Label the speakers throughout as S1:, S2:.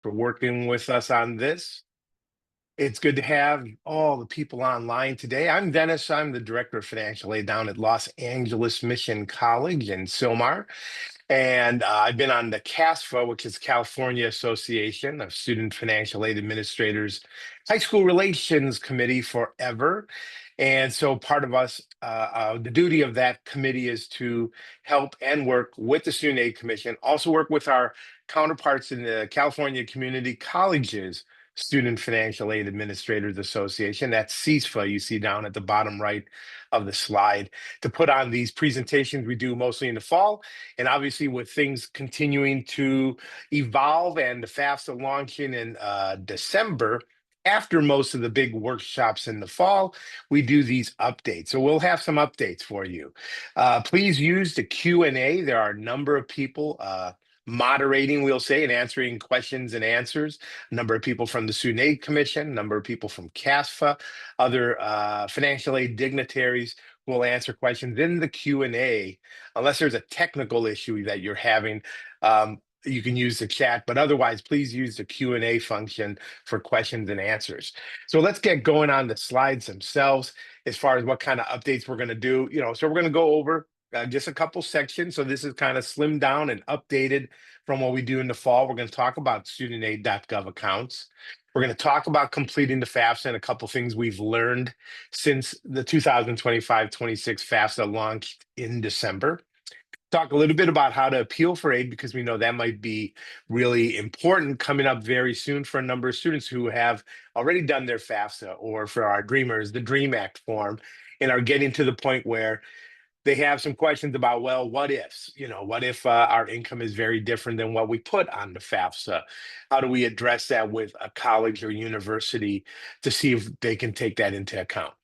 S1: for working with us on this. It's good to have all the people online today. I'm Dennis. I'm the Director of Financial Aid down at Los Angeles Mission College in Silmar. And I've been on the CASFAA, which is California Association of Student Financial Aid Administrators High School Relations Committee forever. And so part of the duty of that committee is to help and work with the Student Aid Commission, also work with our counterparts in the California Community Colleges Student Financial Aid Administrators Association. That's CSFA, you see down at the bottom right of the slide, to put on these presentations we do mostly in the fall. And obviously with things continuing to evolve and the FAFSA launching in December, after most of the big workshops in the fall, we do these updates. So we'll have some updates for you. Please use the Q&A. There are a number of people moderating, we'll say, and answering questions and answers. A number of people from the Student Aid Commission, a number of people from CASFAA, other financial aid dignitaries will answer questions in the Q&A. Unless there's a technical issue that you're having, you can use the chat, but otherwise, please use the Q&A function for questions and answers. So let's get going on the slides themselves as far as what kind of updates we're going to do. So we're going to go over just a couple sections. So this is kind of slimmed down and updated from what we do in the fall. We're going to talk about studentaid.gov accounts. We're going to talk about completing the FAFSA and a couple things we've learned since the 2025-26 FAFSA launched in December. Talk a little bit about how to appeal for aid, because we know that might be really important coming up very soon for a number of students who have already done their FAFSA, or for our Dreamers, the DREAM Act form, and are getting to the point where they have some questions about, well, what ifs? What if our income is very different than what we put on the FAFSA? How do we address that with a college or university to see if they can take that into account?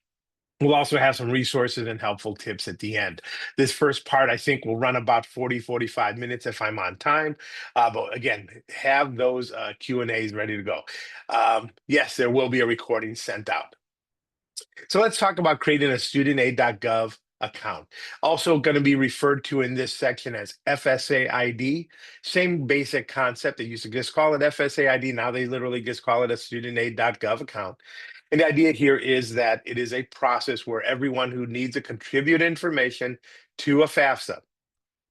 S1: We'll also have some resources and helpful tips at the end. This first part, I think, will run about 40-45 minutes if I'm on time. But again, have those Q&As ready to go. Yes, there will be a recording sent out. So let's talk about creating a studentaid.gov account. Also going to be referred to in this section as FSA ID. Same basic concept. They used to just call it FSA ID. Now they literally just call it a studentaid.gov account. And the idea here is that it is a process where everyone who needs to contribute information to a FAFSA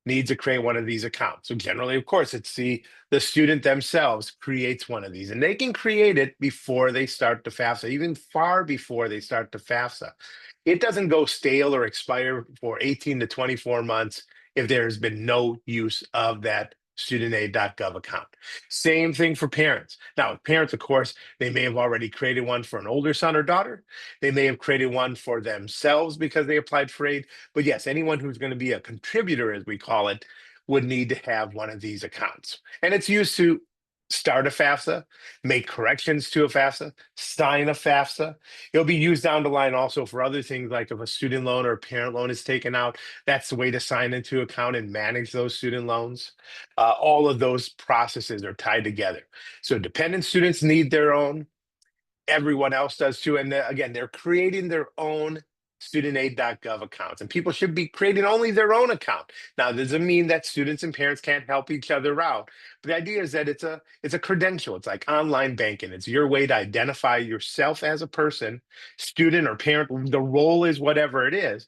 S1: needs to create one of these accounts. So generally, of course, it's the student themselves creates one of these, and they can create it before they start the FAFSA, even far before they start the FAFSA. It doesn't go stale or expire for 18 to 24 months if there's been no use of that studentaid.gov account. Same thing for parents. Now, parents, of course, they may have already created one for an older son or daughter. They may have created one for themselves because they applied for aid. But yes, anyone who's going to be a contributor, as we call it, would need to have one of these accounts. And it's used to start a FAFSA, make corrections to a FAFSA, sign a FAFSA. It'll be used down the line also for other things, like if a student loan or a parent loan is taken out, that's the way to sign into account and manage those student loans. All of those processes are tied together. So dependent students need their own, everyone else does too. And again, they're creating their own studentaid.gov accounts, and people should be creating only their own account. Now, it doesn't mean that students and parents can't help each other out, but the idea is that it's a credential. It's like online banking. It's your way to identify yourself as a person, student or parent. The role is whatever it is,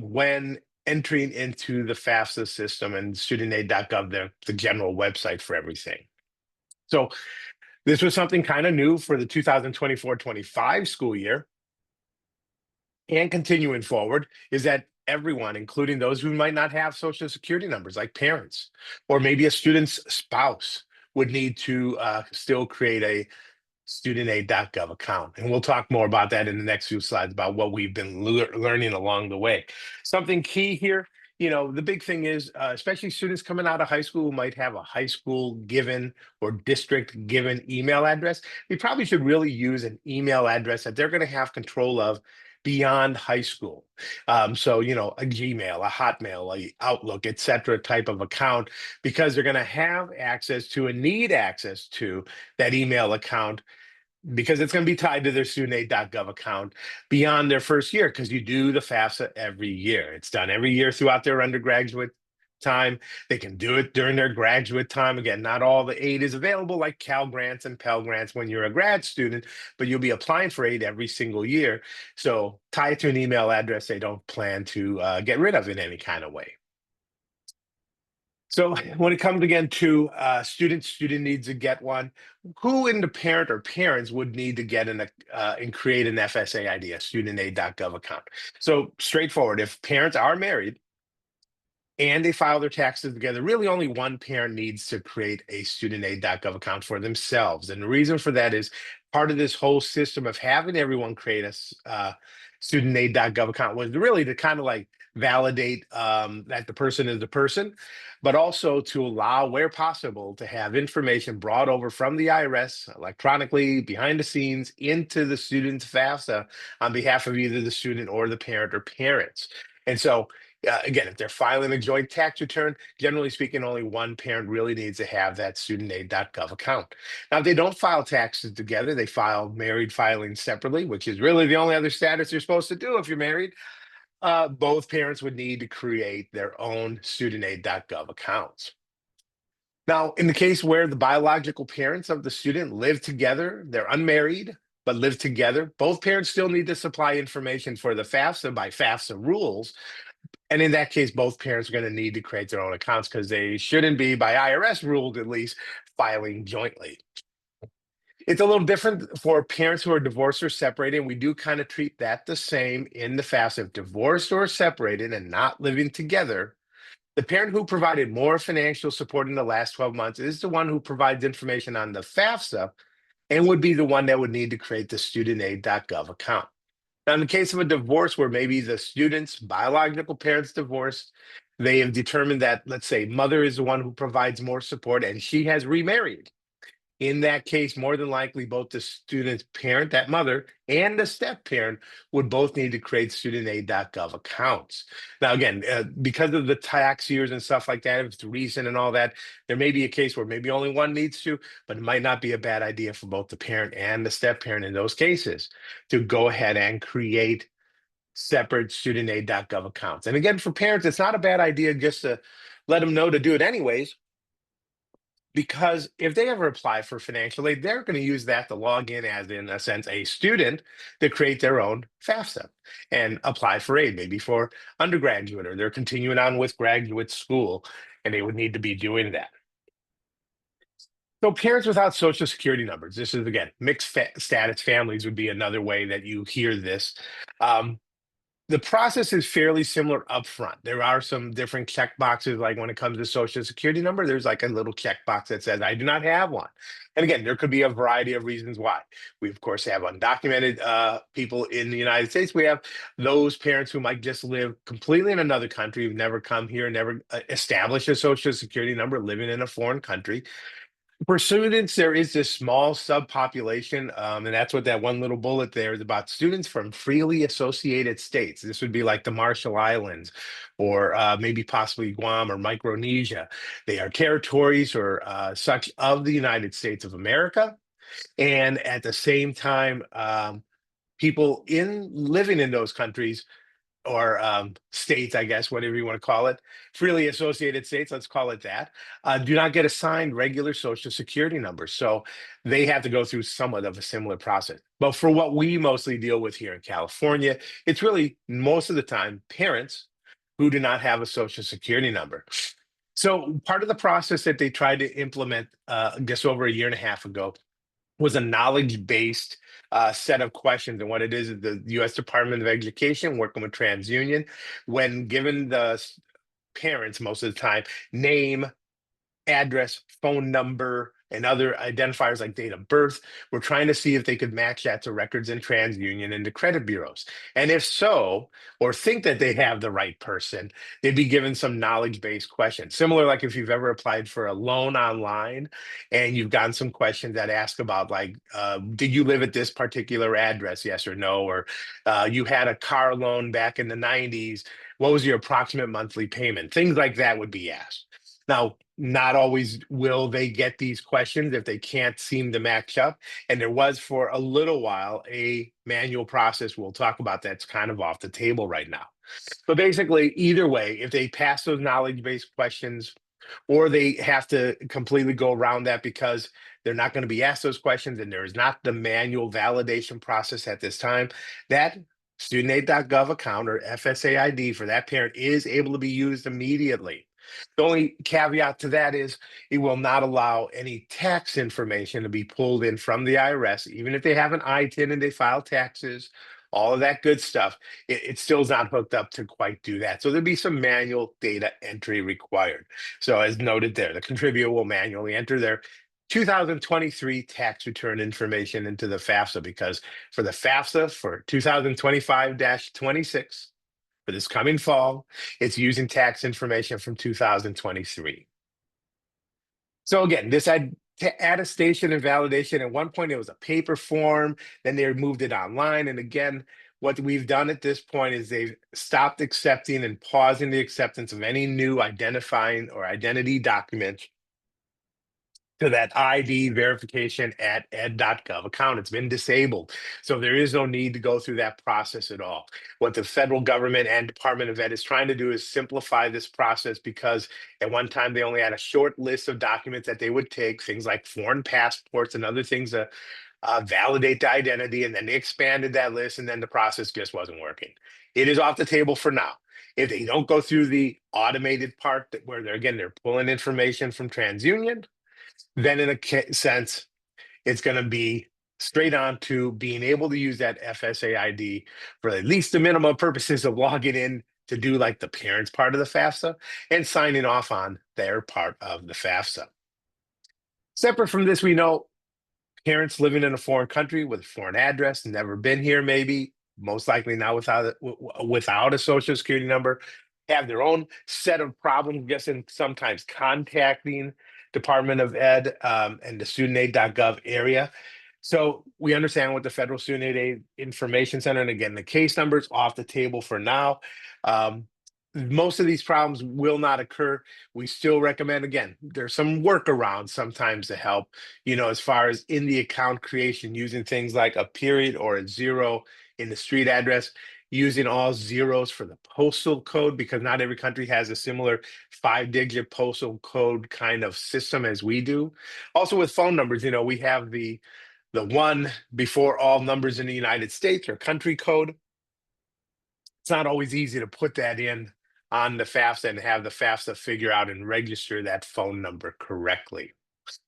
S1: when entering into the FAFSA system, and studentaid.gov, the general website for everything. So this was something kind of new for the 2024-25 school year. And continuing forward is that everyone, including those who might not have social security numbers, like parents, or maybe a student's spouse, would need to still create a studentaid.gov account. And we'll talk more about that in the next few slides about what we've been learning along the way. Something key here, the big thing is, especially students coming out of high school who might have a high school given or district given email address, we probably should really use an email address that they're going to have control of beyond high school. So, a Gmail, a Hotmail, a Outlook, etc. type of account, because they're going to have access to and need access to that email account, because it's going to be tied to their studentaid.gov account beyond their first year, because you do the FAFSA every year. It's done every year throughout their undergraduate time. They can do it during their graduate time. Again, not all the aid is available like Cal Grants and Pell Grants when you're a grad student, but you'll be applying for aid every single year. So tie it to an email address they don't plan to get rid of in any kind of way. So when it comes again to student needs to get one, who in the parent or parents would need to get and create an FSA ID, a studentaid.gov account? So straightforward, if parents are married, and they file their taxes together, really only one parent needs to create a studentaid.gov account for themselves. And the reason for that is part of this whole system of having everyone create a studentaid.gov account was really to kind of like validate that the person is the person, but also to allow, where possible, to have information brought over from the IRS electronically behind the scenes into the student's FAFSA on behalf of either the student or the parent or parents. And so again, if they're filing a joint tax return, generally speaking, only one parent really needs to have that studentaid.gov account. Now, if they don't file taxes together, they file married filing separately, which is really the only other status you're supposed to do if you're married. Both parents would need to create their own studentaid.gov accounts. Now, in the case where the biological parents of the student live together, they're unmarried, but live together, both parents still need to supply information for the FAFSA by FAFSA rules. And in that case, both parents are going to need to create their own accounts because they shouldn't be, by IRS rules at least, filing jointly. It's a little different for parents who are divorced or separated. And we do kind of treat that the same in the FAFSA. If divorced or separated and not living together, the parent who provided more financial support in the last 12 months is the one who provides information on the FAFSA and would be the one that would need to create the studentaid.gov account. Now, in the case of a divorce where maybe the student's biological parents divorced, they have determined that, let's say, mother is the one who provides more support and she has remarried. In that case, more than likely, both the student's parent, that mother, and the step parent would both need to create studentaid.gov accounts. Now, again, because of the tax years and stuff like that, if it's recent and all that, there may be a case where maybe only one needs to, but it might not be a bad idea for both the parent and the step parent in those cases to go ahead and create separate studentaid.gov accounts. And again, for parents, it's not a bad idea just to let them know to do it anyways, because if they ever apply for financial aid, they're going to use that to log in as, in a sense, a student to create their own FAFSA and apply for aid, maybe for undergraduate, or they're continuing on with graduate school, and they would need to be doing that. So parents without social security numbers, this is again, mixed status families would be another way that you hear this. Um, the process is fairly similar upfront. There are some different check boxes, like when it comes to social security number, there's like a little checkbox that says, I do not have one. And again, there could be a variety of reasons why. We, of course, have undocumented people in the United States. We have those parents who might just live completely in another country, who've never come here, never established a social security number, living in a foreign country. For students, there is this small subpopulation, and that's what that one little bullet there is about: students from freely associated states. This would be like the Marshall Islands, or maybe possibly Guam or Micronesia. They are territories or such of the United States of America. And at the same time, people in living in those countries or states, I guess, whatever you want to call it, freely associated states, let's call it that, do not get assigned regular social security numbers. So they have to go through somewhat of a similar process. But for what we mostly deal with here in California, it's really most of the time parents who do not have a social security number. So part of the process that they tried to implement just over a year and a half ago was a knowledge-based set of questions. And what it is the U.S. Department of Education, working with TransUnion, when given the parents most of the time name, address, phone number, and other identifiers like date of birth. We're trying to see if they could match that to records in TransUnion and the credit bureaus. And if so, or think that they have the right person, they'd be given some knowledge-based questions. Similar, like if you've ever applied for a loan online and you've gotten some questions that ask about, like, did you live at this particular address, yes or no? Or you had a car loan back in the 90s. What was your approximate monthly payment? Things like that would be asked. Now, not always will they get these questions if they can't seem to match up. And there was for a little while a manual process. We'll talk about that's kind of off the table right now. So basically, either way, if they pass those knowledge-based questions, or they have to completely go around that because they're not going to be asked those questions and there is not the manual validation process at this time, that studentaid.gov account or FSA ID for that parent is able to be used immediately. The only caveat to that is it will not allow any tax information to be pulled in from the IRS, even if they have an ITIN and they file taxes, all of that good stuff. It still is not hooked up to quite do that. So there'll be some manual data entry required. So as noted there, the contributor will manually enter their 2023 tax return information into the FAFSA, because for the FAFSA for 2025-26, for this coming fall, it's using tax information from 2023. So again, this attestation and validation, at one point it was a paper form, then they moved it online. And again, what we've done at this point is they've stopped accepting and pausing the acceptance of any new identifying or identity documents to that ID verification at ed.gov account. It's been disabled. So there is no need to go through that process at all. What the federal government and Department of Ed is trying to do is simplify this process, because at one time they only had a short list of documents that they would take, things like foreign passports and other things to validate the identity. And then they expanded that list, and then the process just wasn't working. It is off the table for now. If they don't go through the automated part where they're pulling information from TransUnion, then in a sense, it's going to be straight on to being able to use that FSA ID for at least the minimum purposes of logging in to do like the parents part of the FAFSA and signing off on their part of the FAFSA. Separate from this, we know parents living in a foreign country with a foreign address, never been here, maybe, most likely now without a social security number, have their own set of problems, guessing sometimes contacting Department of Ed and the studentaid.gov area. So we understand what the Federal Student Aid Information Center, and again, the case numbers off the table for now. Um, Most of these problems will not occur. We still recommend, again, there's some workarounds sometimes to help, as far as in the account creation, using things like a period or a zero in the street address, using all zeros for the postal code, because not every country has a similar 5-digit postal code kind of system as we do. Also with phone numbers, we have the one before all numbers in the United States or country code. It's not always easy to put that in on the FAFSA and have the FAFSA figure out and register that phone number correctly.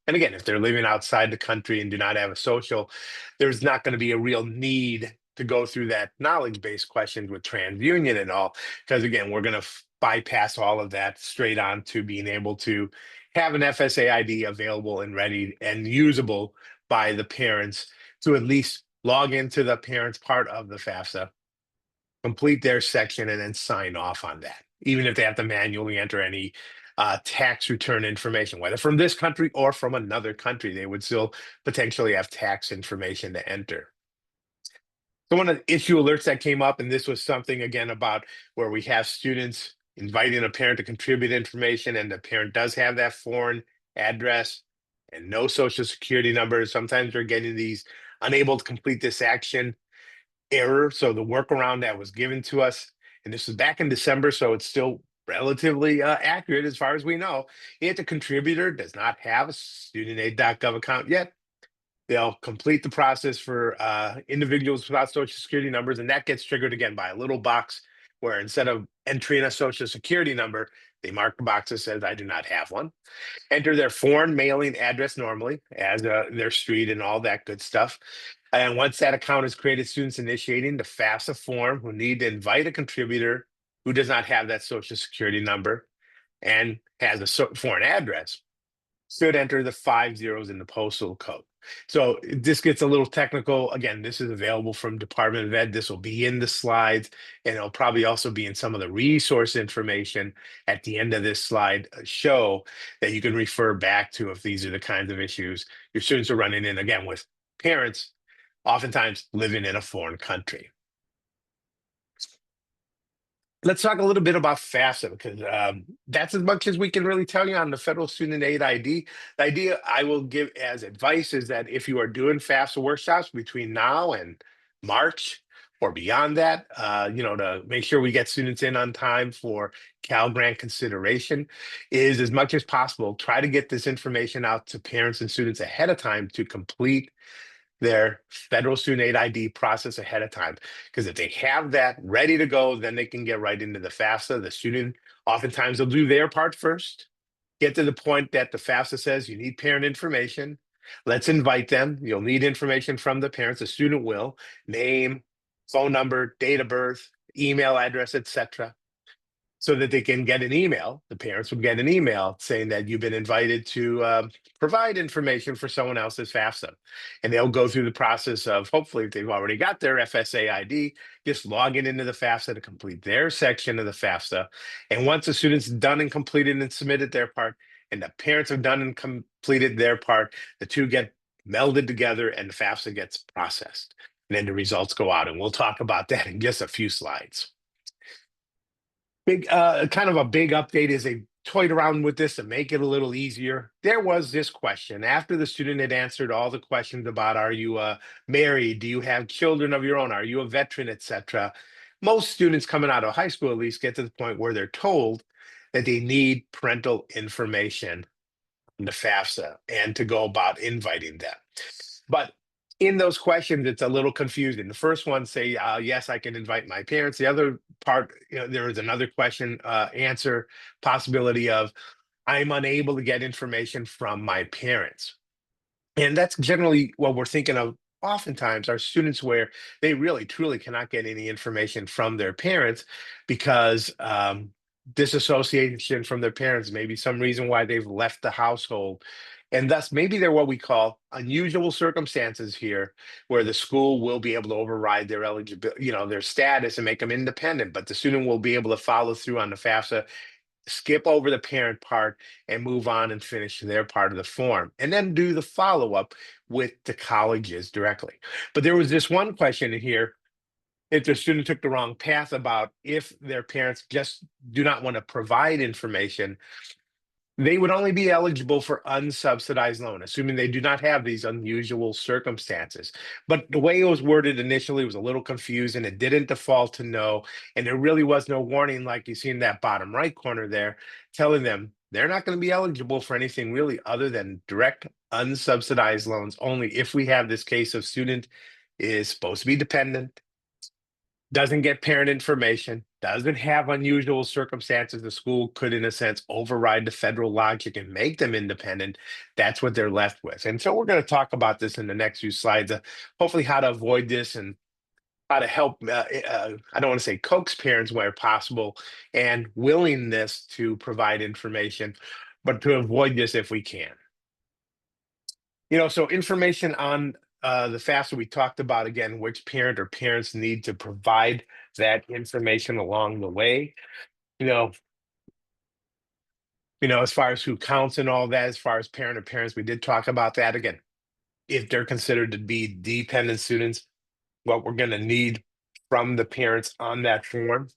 S1: And again, if they're living outside the country and do not have a social, there's not going to be a real need to go through that knowledge-based questions with TransUnion and all, because again, we're going to bypass all of that straight on to being able to have an FSA ID available and ready and usable by the parents to at least log into the parents part of the FAFSA, complete their section, and then sign off on that, even if they have to manually enter any tax return information, whether from this country or from another country, they would still potentially have tax information to enter. So one of the issue alerts that came up, and this was something again about where we have students inviting a parent to contribute information, and the parent does have that foreign address and no social security number. Sometimes they're getting these unable to complete this action error. So the workaround that was given to us, and this was back in December, so it's still relatively accurate as far as we know. If the contributor does not have a studentaid.gov account yet, they'll complete the process for individuals without social security numbers, and that gets triggered again by a little box where instead of entering a social security number, they mark the box that says, I do not have one. Enter their foreign mailing address normally as their street and all that good stuff. And once that account is created, students initiating the FAFSA form who need to invite a contributor who does not have that social security number and has a foreign address should enter the 5 zeros in the postal code. So this gets a little technical. Again, this is available from Department of Ed. This will be in the slides, and it'll probably also be in some of the resource information at the end of this slide show that you can refer back to if these are the kinds of issues your students are running in, again, with parents oftentimes living in a foreign country. Let's talk a little bit about FAFSA because that's as much as we can really tell you on the federal student aid ID. The idea I will give as advice is that if you are doing FAFSA workshops between now and March or beyond that, to make sure we get students in on time for Cal Grant consideration, is as much as possible, try to get this information out to parents and students ahead of time to complete their federal student aid ID process ahead of time. Because if they have that ready to go, then they can get right into the FAFSA. The student oftentimes will do their part first, get to the point that the FAFSA says you need parent information. Let's invite them. You'll need information from the parents. The student will name, phone number, date of birth, email address, etc., so that they can get an email. The parents would get an email saying that you've been invited to provide information for someone else's FAFSA. And they'll go through the process of, hopefully, if they've already got their FSA ID, just logging into the FAFSA to complete their section of the FAFSA. And once the student's done and completed and submitted their part, and the parents have done and completed their part, the two get melded together and the FAFSA gets processed. And then the results go out. And we'll talk about that in just a few slides. Big, kind of a big update is they toyed around with this to make it a little easier. There was this question after the student had answered all the questions about, are you married? Do you have children of your own? Are you a veteran, etc. Most students coming out of high school at least get to the point where they're told that they need parental information in the FAFSA and to go about inviting them. But in those questions, it's a little confusing. The first one say, yes, I can invite my parents. The other part, there is another question, answer possibility of, I'm unable to get information from my parents. And that's generally what we're thinking of oftentimes are students where they really truly cannot get any information from their parents because disassociation from their parents, maybe some reason why they've left the household. And thus, maybe they're what we call unusual circumstances here, where the school will be able to override their eligibility, their status and make them independent, but the student will be able to follow through on the FAFSA, skip over the parent part and move on and finish their part of the form and then do the follow-up with the colleges directly. But there was this one question in here, if the student took the wrong path about if their parents just do not want to provide information, they would only be eligible for unsubsidized loan, assuming they do not have these unusual circumstances. But the way it was worded initially was a little confusing. It didn't default to no, and there really was no warning like you see in that bottom right corner there, telling them they're not going to be eligible for anything really other than direct unsubsidized loans only if we have this case of student is supposed to be dependent, doesn't get parent information, doesn't have unusual circumstances, the school could, in a sense, override the federal logic and make them independent. That's what they're left with. And so we're going to talk about this in the next few slides, hopefully how to avoid this and how to help, I don't want to say coax parents where possible and willingness to provide information, but to avoid this if we can. So information on the FAFSA we talked about, again, which parent or parents need to provide that information along the way. As far as who counts and all that, as far as parent or parents, we did talk about that. Again, if they're considered to be dependent students, what we're going to need from the parents on that form.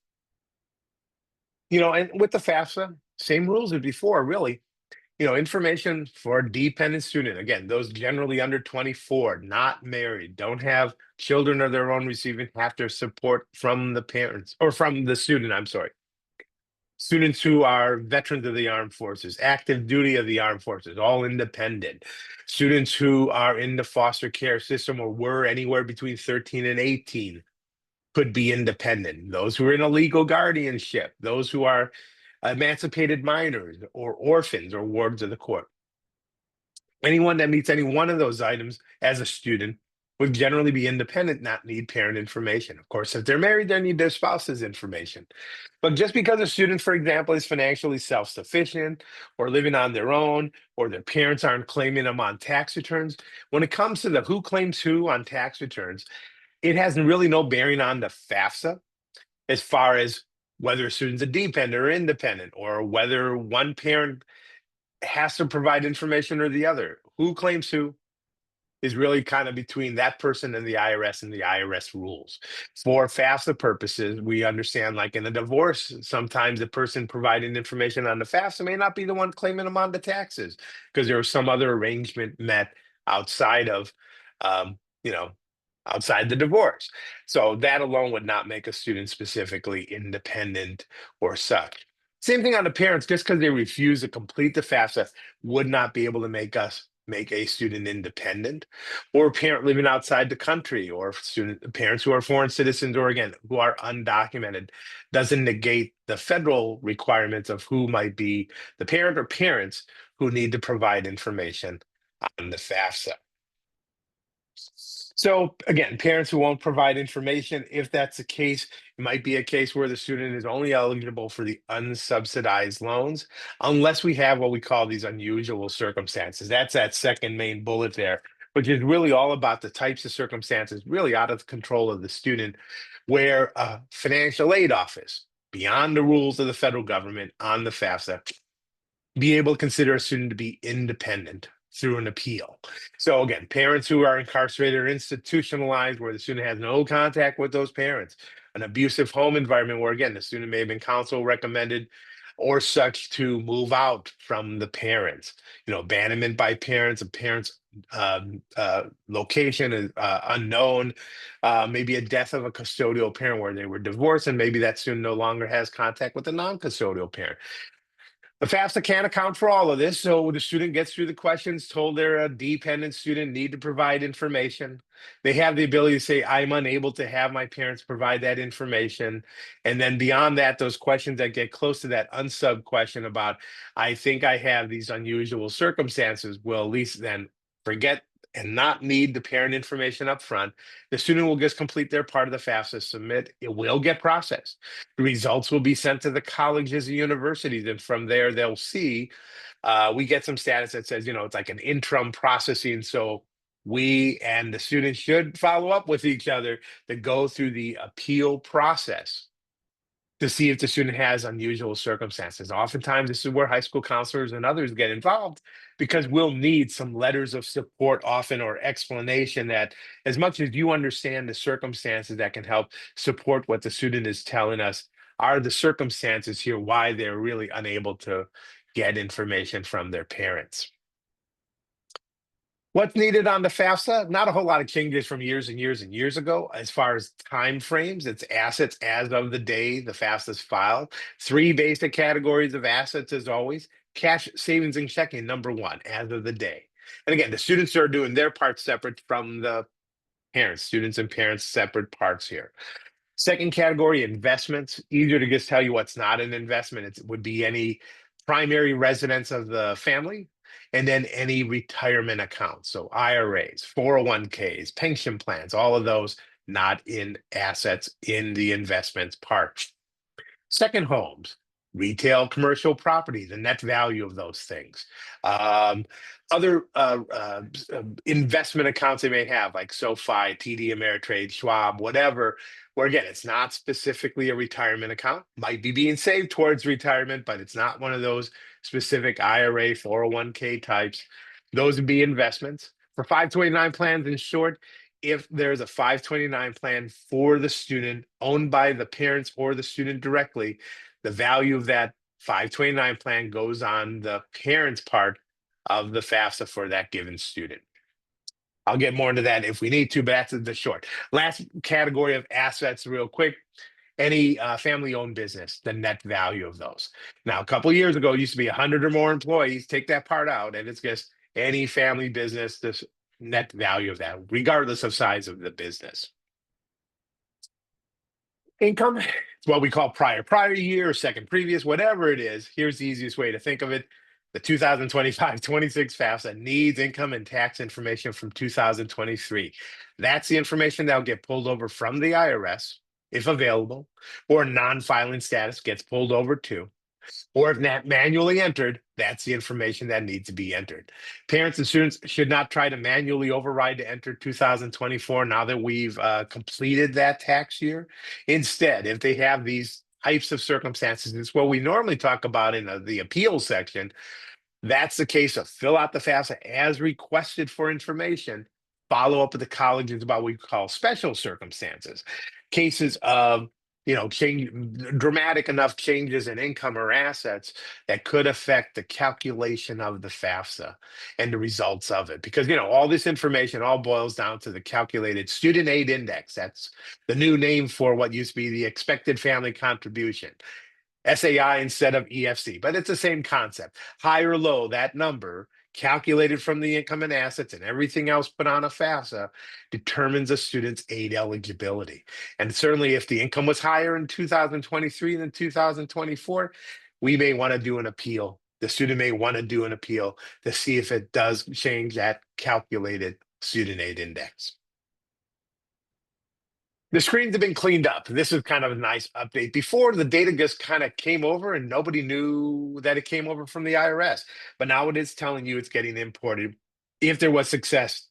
S1: And with the FAFSA, same rules as before, really. Information for a dependent student. Again, those generally under 24, not married, don't have children of their own receiving half their support from the parents or from the student, I'm sorry. Students who are veterans of the armed forces, active duty of the armed forces, all independent. Students who are in the foster care system or were anywhere between 13 and 18 could be independent. Those who are in a legal guardianship, those who are emancipated minors or orphans or wards of the court. Anyone that meets any one of those items as a student would generally be independent, not need parent information. Of course, if they're married, they need their spouse's information. But just because a student, for example, is financially self-sufficient or living on their own, or their parents aren't claiming them on tax returns, when it comes to the who claims who on tax returns, it has really no bearing on the FAFSA as far as whether a student's a dependent or independent, or whether one parent has to provide information or the other. Who claims who is really kind of between that person and the IRS rules. For FAFSA purposes, we understand, like in a divorce, sometimes the person providing information on the FAFSA may not be the one claiming them on the taxes because there was some other arrangement met outside of, you know, outside the divorce. So that alone would not make a student specifically independent or such. Same thing on the parents, just because they refuse to complete the FAFSA would not be able to make a student independent, or a parent living outside the country, or parents who are foreign citizens, or again, who are undocumented, doesn't negate the federal requirements of who might be the parent or parents who need to provide information on the FAFSA. So again, parents who won't provide information, if that's the case, it might be a case where the student is only eligible for the unsubsidized loans, unless we have what we call these unusual circumstances. That's that second main bullet there, which is really all about the types of circumstances really out of the control of the student, where a financial aid office, beyond the rules of the federal government on the FAFSA, be able to consider a student to be independent through an appeal. So again, parents who are incarcerated or institutionalized where the student has no contact with those parents, an abusive home environment where again, the student may have been counsel recommended or such to move out from the parents, abandonment by parents, a parent's location is unknown, maybe a death of a custodial parent where they were divorced and maybe that student no longer has contact with a non-custodial parent. The FAFSA can't account for all of this, so the student gets through the questions, told they're a dependent student, need to provide information. They have the ability to say, I'm unable to have my parents provide that information. And then beyond that, those questions that get close to that unsub question about, I think I have these unusual circumstances, will at least then forget and not need the parent information up front. The student will just complete their part of the FAFSA, submit, it will get processed. The results will be sent to the colleges and universities, and from there they'll see. We get some status that says, it's like an interim processing. So we and the students should follow up with each other to go through the appeal process to see if the student has unusual circumstances. Oftentimes, this is where high school counselors and others get involved because we'll need some letters of support often or explanation that as much as you understand the circumstances that can help support what the student is telling us are the circumstances here why they're really unable to get information from their parents. What's needed on the FAFSA? Not a whole lot of changes from years and years and years ago. As far as time frames, it's assets as of the day the FAFSA is filed. Three basic categories of assets as always. Cash, savings, and checking, number one, as of the day. And again, the students are doing their part separate from the parents, students and parents, separate parts here. Second category, investments. Easier to just tell you what's not an investment. It would be any primary residence of the family, and then any retirement accounts. So IRAs, 401ks, pension plans, all of those not in assets in the investments part. Second homes, retail, commercial property, the net value of those things. Other investment accounts they may have, like SoFi, TD Ameritrade, Schwab, whatever, where again, it's not specifically a retirement account, might be being saved towards retirement, but it's not one of those specific IRA, 401k types. Those would be investments. For 529 plans, in short, if there's a 529 plan for the student owned by the parents or the student directly, the value of that 529 plan goes on the parents' part of the FAFSA for that given student. I'll get more into that if we need to, but that's the short. Last category of assets, real quick. Any family-owned business, the net value of those. Now, a couple of years ago, it used to be 100 or more employees. Take that part out, and it's just any family business, this net value of that, regardless of size of the business. Income, it's what we call prior year, second previous, whatever it is. Here's the easiest way to think of it. The 2025-26 FAFSA needs income and tax information from 2023. That's the information that'll get pulled over from the IRS, if available, or non-filing status gets pulled over too. Or if not manually entered, that's the information that needs to be entered. Parents and students should not try to manually override to enter 2024 now that we've completed that tax year. Instead, if they have these types of circumstances, it's what we normally talk about in the appeals section. That's the case of fill out the FAFSA as requested for information follow up with the colleges about what we call special circumstances, cases of change, dramatic enough changes in income or assets that could affect the calculation of the FAFSA and the results of it. Because all this information all boils down to the calculated student aid index. That's the new name for what used to be the expected family contribution. SAI instead of EFC, but it's the same concept. High or low, that number calculated from the income and assets and everything else put on a FAFSA determines a student's aid eligibility. And certainly if the income was higher in 2023 than 2024, we may want to do an appeal. The student may want to do an appeal to see if it does change that calculated student aid index. The screens have been cleaned up. This is kind of a nice update. Before, the data just kind of came over and nobody knew that it came over from the IRS. But now it is telling you it's getting imported if there was success,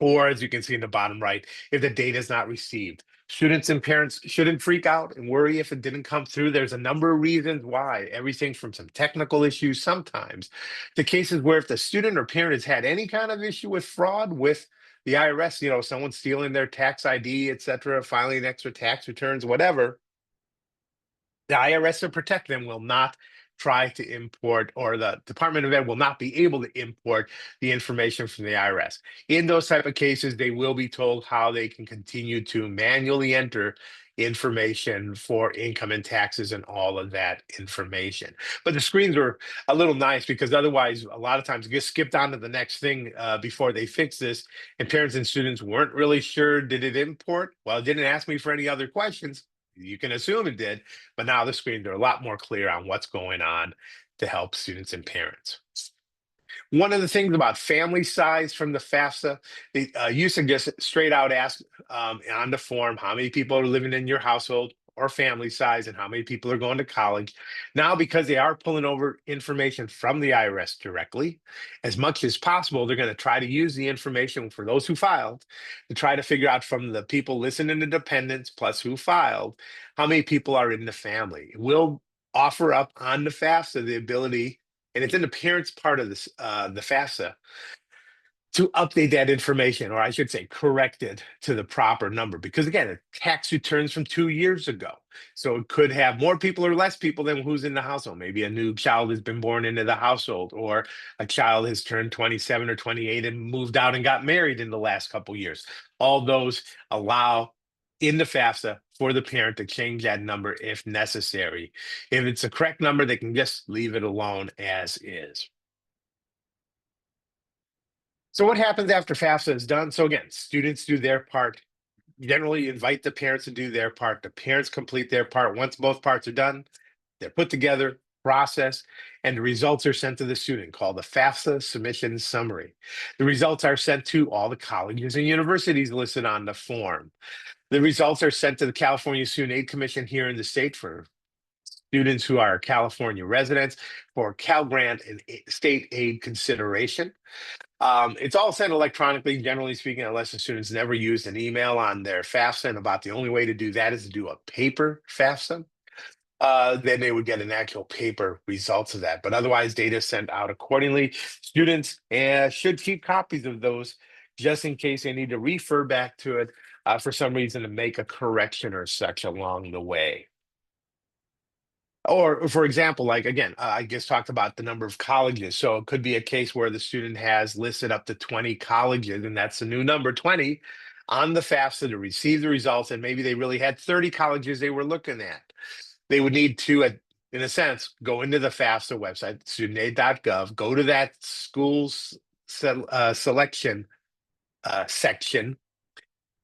S1: or as you can see in the bottom right, if the data is not received. Students and parents shouldn't freak out and worry if it didn't come through. There's a number of reasons why, everything from some technical issues sometimes to cases where if the student or parent has had any kind of issue with fraud with the IRS, someone stealing their tax ID, et cetera, filing extra tax returns, whatever, the IRS to protect them will not try to import, or the Department of Ed will not be able to import the information from the IRS. In those type of cases, they will be told how they can continue to manually enter information for income and taxes and all of that information. But the screens are a little nice because otherwise, a lot of times it gets skipped on to the next thing before they fix this. And parents and students weren't really sure, did it import? Well, it didn't ask me for any other questions. You can assume it did, but now the screens are a lot more clear on what's going on to help students and parents. One of the things about family size from the FAFSA, they used to just straight out ask on the form how many people are living in your household or family size and how many people are going to college. Now, because they are pulling over information from the IRS directly, as much as possible, they're going to try to use the information for those who filed to try to figure out from the people listening to dependents plus who filed, how many people are in the family. We'll offer up on the FAFSA the ability, and it's in the parents part of this the FAFSA, to update that information, or I should say correct it to the proper number, because again, it tax returns from 2 years ago, so it could have more people or less people than who's in the household. Maybe a new child has been born into the household, or a child has turned 27 or 28 and moved out and got married in the last couple years. All those allow in the FAFSA for the parent to change that number if necessary. If it's a correct number, they can just leave it alone as is. So what happens after FAFSA is done? So again, students do their part. Generally invite the parents to do their part. The parents complete their part. Once both parts are done, they're put together, processed, and the results are sent to the student, called the FAFSA submission summary. The results are sent to all the colleges and universities listed on the form. The results are sent to the California Student Aid Commission here in the state for students who are California residents for Cal Grant and state aid consideration. It's all sent electronically, generally speaking, unless the students never used an email on their FAFSA. And about the only way to do that is to do a paper FAFSA. Then they would get an actual paper results of that. But otherwise, data is sent out accordingly. Students should keep copies of those just in case they need to refer back to it for some reason to make a correction or such along the way. Or, for example, like again, I just talked about the number of colleges. So it could be a case where the student has listed up to 20 colleges, and that's the new number 20 on the FAFSA to receive the results. And maybe they really had 30 colleges they were looking at. They would need to, in a sense, go into the FAFSA website, studentaid.gov, go to that schools selection section,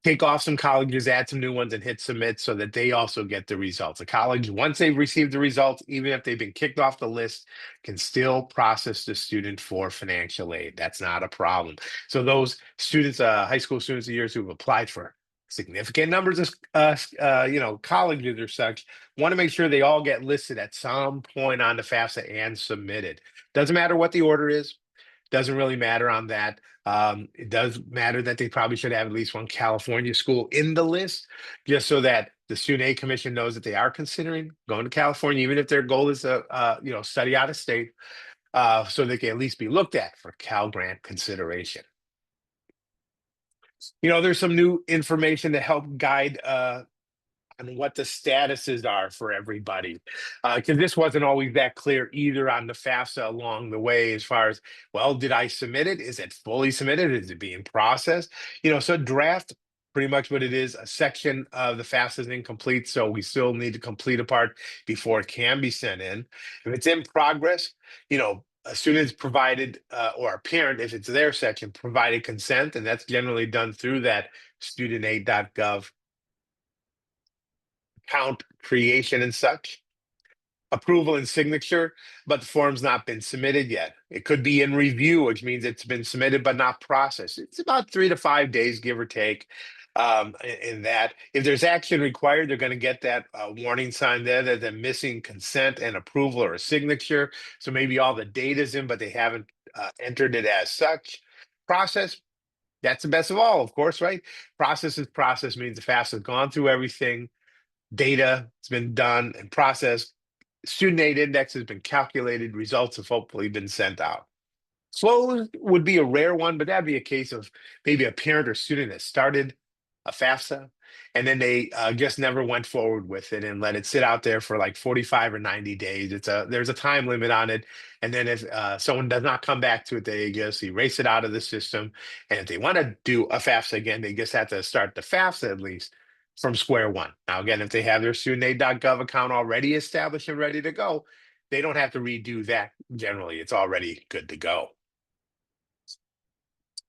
S1: take off some colleges, add some new ones, and hit submit so that they also get the results. A college, once they've received the results, even if they've been kicked off the list, can still process the student for financial aid. That's not a problem. So those students, high school students of yours who've applied for significant numbers of colleges or such, want to make sure they all get listed at some point on the FAFSA and submitted. Doesn't matter what the order is. Doesn't really matter on that. It does matter that they probably should have at least one California school in the list, just so that the Student Aid Commission knows that they are considering going to California, even if their goal is to study out of state, so they can at least be looked at for Cal Grant consideration. There's some new information to help guide on what the statuses are for everybody. Because this wasn't always that clear either on the FAFSA along the way, as far as, well, did I submit it? Is it fully submitted? Is it being processed? So draft, pretty much what it is, a section of the FAFSA is incomplete, so we still need to complete a part before it can be sent in. If it's in progress, a student's provided, or a parent, if it's their section, provided consent, and that's generally done through that studentaid.gov account creation and such. Approval and signature, but the form's not been submitted yet. It could be in review, which means it's been submitted but not processed. It's about 3 to 5 days, give or take. In that, if there's action required, they're going to get that warning sign there that they're missing consent and approval or a signature. So maybe all the data's in, but they haven't entered it as such. Process, that's the best of all, of course, right? Process is process, means the FAFSA has gone through everything. Data has been done and processed. Student aid index has been calculated. Results have hopefully been sent out. Slow would be a rare one, but that'd be a case of maybe a parent or student that started a FAFSA and then they just never went forward with it and let it sit out there for like 45 or 90 days. There's a time limit on it, and then if someone does not come back to it, they just erase it out of the system. And if they want to do a FAFSA again, they just have to start the FAFSA at least from square one. Now, again, if they have their studentaid.gov account already established and ready to go, they don't have to redo that. Generally, it's already good to go.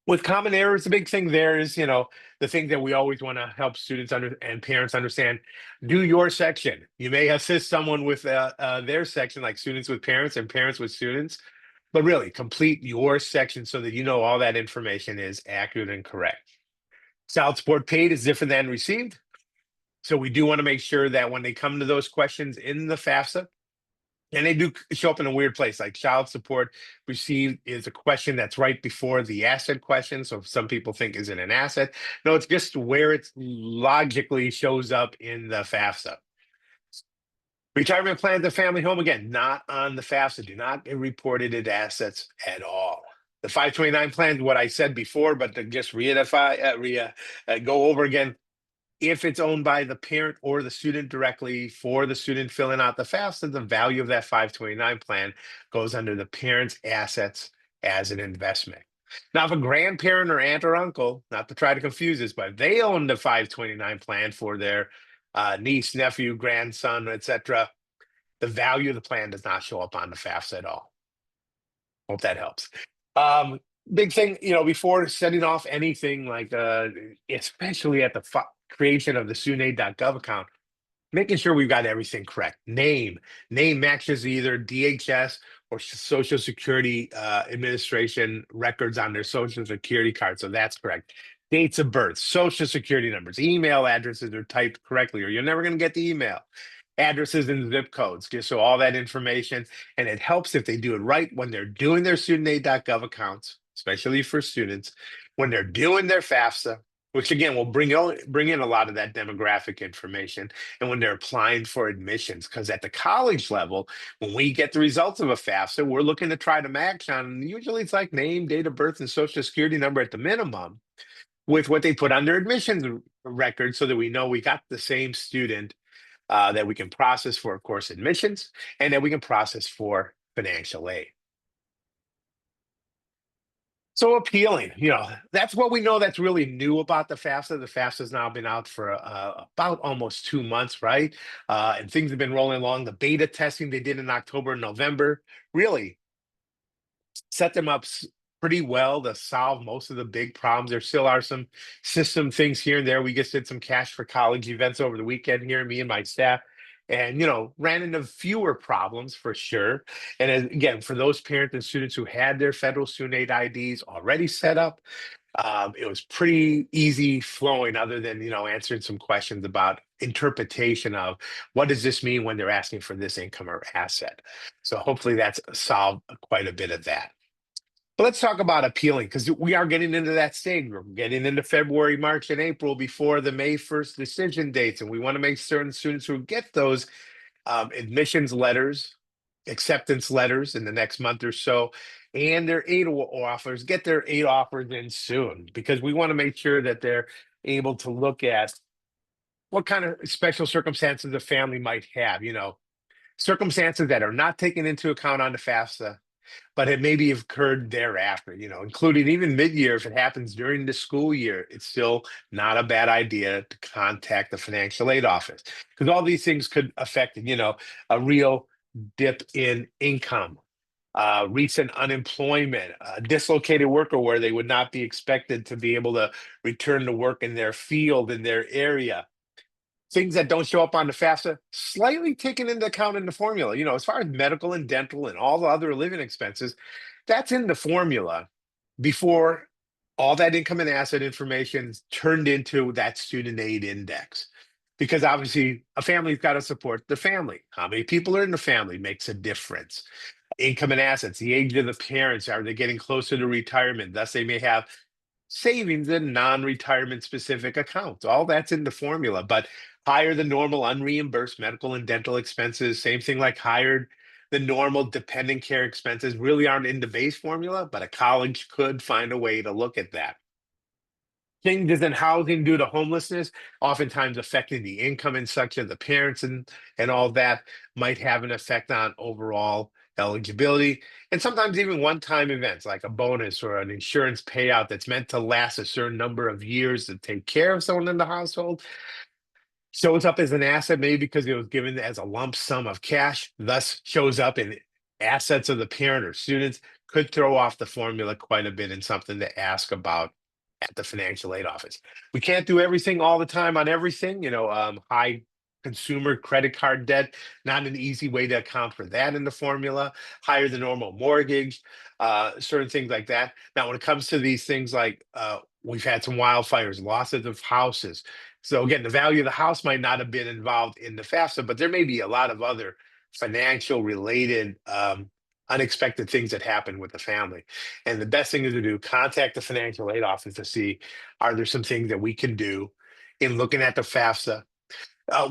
S1: With common errors, the big thing there is, the thing that we always want to help students and parents understand: do your section. You may assist someone with their section, like students with parents and parents with students, but really complete your section so that all that information is accurate and correct. Child support paid is different than received. So we do want to make sure that when they come to those questions in the FAFSA, and they do show up in a weird place, like child support received is a question that's right before the asset question. So some people think, is it an asset? No, it's just where it logically shows up in the FAFSA. Retirement plan to family home, again, not on the FAFSA, do not get reported as assets at all. The 529 plan is what I said before, but to just go over again, if it's owned by the parent or the student directly for the student filling out the FAFSA, the value of that 529 plan goes under the parent's assets as an investment. Now, if a grandparent or aunt or uncle, not to try to confuse this, but they own the 529 plan for their niece, nephew, grandson, etc., the value of the plan does not show up on the FAFSA at all. Hope that helps. Big thing, before setting off anything like, especially at the creation of the studentaid.gov account, making sure we've got everything correct. Name matches either DHS or Social Security Administration records on their Social Security card, so that's correct. Dates of birth, Social Security numbers, email addresses are typed correctly, or you're never going to get the email. Addresses and zip codes, just so all that information, and it helps if they do it right when they're doing their studentaid.gov accounts, especially for students, when they're doing their FAFSA, which again will bring in a lot of that demographic information, and when they're applying for admissions, because at the college level, when we get the results of a FAFSA, we're looking to try to match on, usually it's like name, date of birth, and Social Security number at the minimum, with what they put on their admissions record, so that we know we got the same student that we can process for, of course, admissions, and that we can process for financial aid. So appealing, that's what we know that's really new about the FAFSA. The FAFSA has now been out for about almost 2 months, right? And things have been rolling along. The beta testing they did in October and November really set them up pretty well to solve most of the big problems. There still are some system things here and there. We just did some cash for college events over the weekend here, me and my staff, and ran into fewer problems for sure. And again, for those parents and students who had their federal student aid IDs already set up, it was pretty easy flowing, other than answering some questions about interpretation of what does this mean when they're asking for this income or asset. So hopefully that's solved quite a bit of that. But let's talk about appealing, because we are getting into that stage. We're getting into February, March, and April before the May 1st decision dates. And we want to make certain students who get those admissions letters, acceptance letters in the next month or so, and their aid offers, get their aid offers in soon, because we want to make sure that they're able to look at what kind of special circumstances the family might have, circumstances that are not taken into account on the FAFSA, but it maybe have occurred thereafter, including even mid-year. If it happens during the school year, it's still not a bad idea to contact the financial aid office, because all these things could affect, a real dip in income, recent unemployment, dislocated worker where they would not be expected to be able to return to work in their field, in their area. Things that don't show up on the FAFSA, slightly taken into account in the formula. As far as medical and dental and all the other living expenses, that's in the formula before all that income and asset information is turned into that student aid index. Because obviously, a family's got to support the family. How many people are in the family makes a difference. Income and assets, the age of the parents, are they getting closer to retirement? Thus, they may have savings in non-retirement specific accounts. All that's in the formula, but higher than normal unreimbursed medical and dental expenses, same thing like higher than normal dependent care expenses, really aren't in the base formula, but a college could find a way to look at that. Changes in housing due to homelessness, oftentimes affecting the income and such of the parents, and all that might have an effect on overall eligibility. And sometimes even one-time events like a bonus or an insurance payout that's meant to last a certain number of years to take care of someone in the household shows up as an asset, maybe because it was given as a lump sum of cash, thus shows up in assets of the parent or students, could throw off the formula quite a bit, and something to ask about at the financial aid office. We can't do everything all the time on everything. High consumer credit card debt, not an easy way to account for that in the formula. Higher than normal mortgage, certain things like that. Now, when it comes to these things like we've had some wildfires, losses of houses. So again, the value of the house might not have been involved in the FAFSA, but there may be a lot of other financial related unexpected things that happen with the family. And the best thing is to do, contact the financial aid office to see, are there some things that we can do in looking at the FAFSA.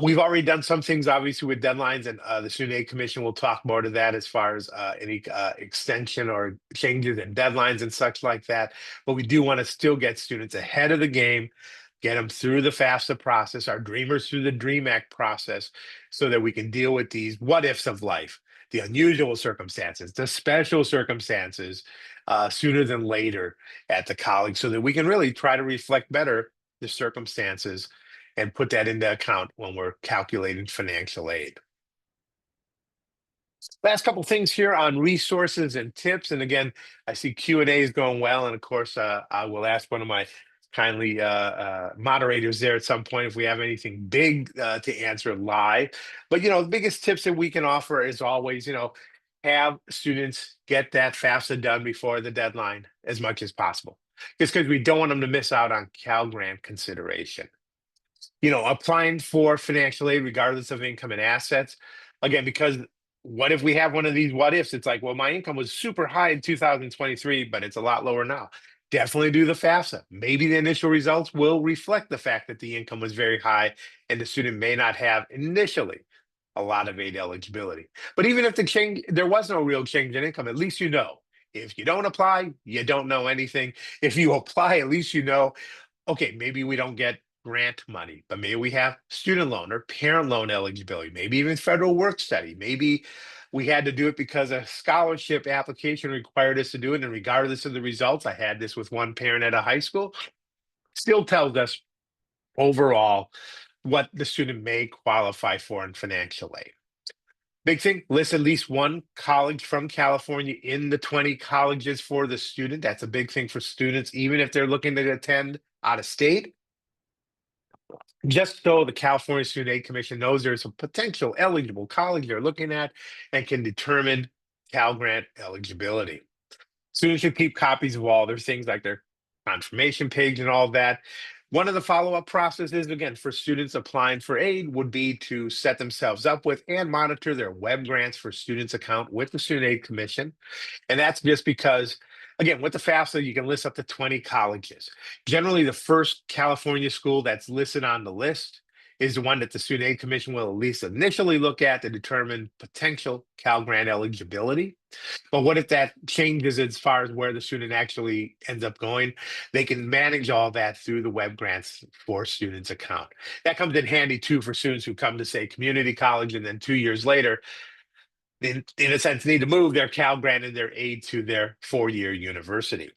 S1: We've already done some things, obviously, with deadlines, and the Student Aid Commission will talk more to that as far as any extension or changes in deadlines and such like that. But we do want to still get students ahead of the game, get them through the FAFSA process, our dreamers through the DREAM Act process, so that we can deal with these what ifs of life, the unusual circumstances, the special circumstances, sooner than later at the college, so that we can really try to reflect better the circumstances and put that into account when we're calculating financial aid. Last couple things here on resources and tips. And again, I see Q&A is going well. And of course, I will ask one of my kindly moderators there at some point if we have anything big to answer live. But, the biggest tips that we can offer is always, have students get that FAFSA done before the deadline as much as possible. Just because we don't want them to miss out on Cal Grant consideration. Applying for financial aid regardless of income and assets. Again, because what if we have one of these what ifs? It's like, well, my income was super high in 2023, but it's a lot lower now. Definitely do the FAFSA. Maybe the initial results will reflect the fact that the income was very high and the student may not have initially a lot of aid eligibility. But even if there was no real change in income, at least you know. If you don't apply, you don't know anything. If you apply, at least you know, okay, maybe we don't get grant money, but maybe we have student loan or parent loan eligibility, maybe even federal work study. Maybe we had to do it because a scholarship application required us to do it. And regardless of the results, I had this with one parent at a high school, still tells us overall what the student may qualify for in financial aid. Big thing, list at least one college from California in the 20 colleges for the student. That's a big thing for students, even if they're looking to attend out of state. Just so the California Student Aid Commission knows there's a potential eligible college they're looking at and can determine Cal Grant eligibility. Students should keep copies of all their things like their confirmation page and all that. One of the follow-up processes, again, for students applying for aid would be to set themselves up with and monitor their Web Grants for Students account with the Student Aid Commission. And that's just because, again, with the FAFSA, you can list up to 20 colleges. Generally, the first California school that's listed on the list is the one that the Student Aid Commission will at least initially look at to determine potential Cal Grant eligibility. But what if that changes as far as where the student actually ends up going? They can manage all that through the Web Grants for Students account. That comes in handy too for students who come to, say, community college, and then 2 years later, in a sense, need to move their Cal Grant and their aid to their 4-year university.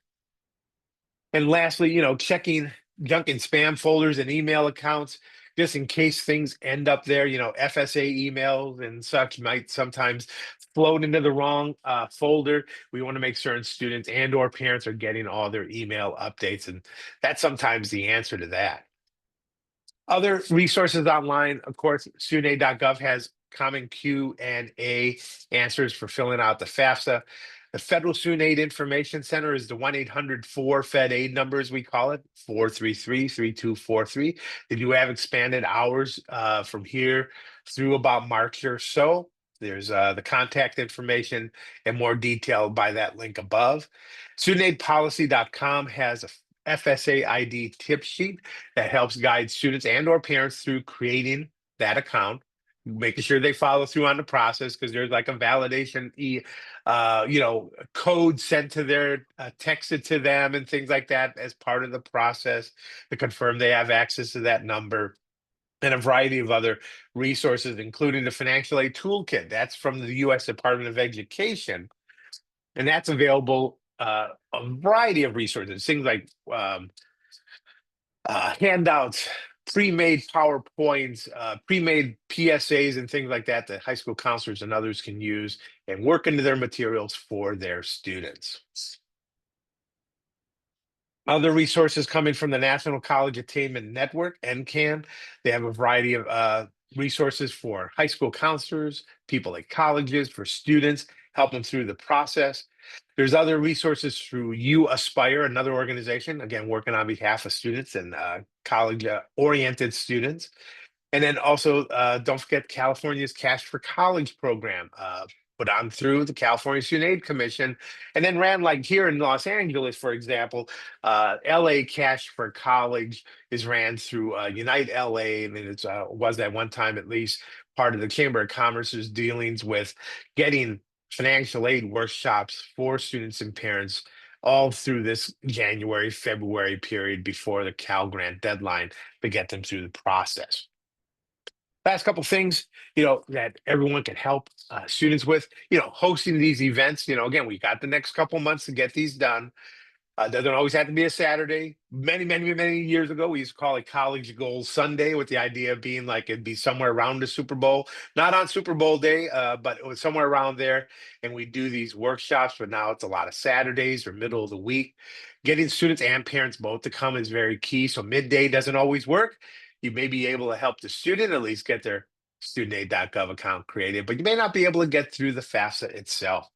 S1: And lastly, checking junk and spam folders and email accounts, just in case things end up there. FSA emails and such might sometimes float into the wrong folder. We want to make certain students and or parents are getting all their email updates, and that's sometimes the answer to that. Other resources online, of course, studentaid.gov has common Q&A answers for filling out the FAFSA. The Federal Student Aid Information Center is the 1-800-4-FED-AID number, as we call it, 433-3243. They do have expanded hours from here through about March or so. There's the contact information and more detail by that link above. Studentaidpolicy.com has a FSA ID tip sheet that helps guide students and or parents through creating that account, making sure they follow through on the process, because there's like a validation code sent to their texted to them and things like that as part of the process to confirm they have access to that number, and a variety of other resources, including the financial aid toolkit. That's from the U.S. Department of Education, and that's available a variety of resources, things like handouts, pre-made PowerPoints, pre-made PSAs, and things like that high school counselors and others can use and work into their materials for their students. Other resources coming from the National College Attainment Network, NCAN. They have a variety of resources for high school counselors, people at colleges, for students, help them through the process. There's other resources through You Aspire, another organization, again, working on behalf of students and college-oriented students. And then also, don't forget California's Cash for College program, put on through the California Student Aid Commission, and then ran, like here in Los Angeles, for example, LA Cash for College is ran through Unite LA, and it was at one time at least part of the Chamber of Commerce's dealings with getting financial aid workshops for students and parents all through this January, February period before the Cal Grant deadline to get them through the process. Last couple things, that everyone can help students with, hosting these events. Again, we got the next couple months to get these done. Doesn't always have to be a Saturday. Many years ago, we used to call it College Goals Sunday, with the idea of being like it'd be somewhere around the Super Bowl, not on Super Bowl day, but it was somewhere around there. And we do these workshops, but now it's a lot of Saturdays or middle of the week. Getting students and parents both to come is very key. So midday doesn't always work. You may be able to help the student at least get their studentaid.gov account created, but you may not be able to get through the FAFSA itself.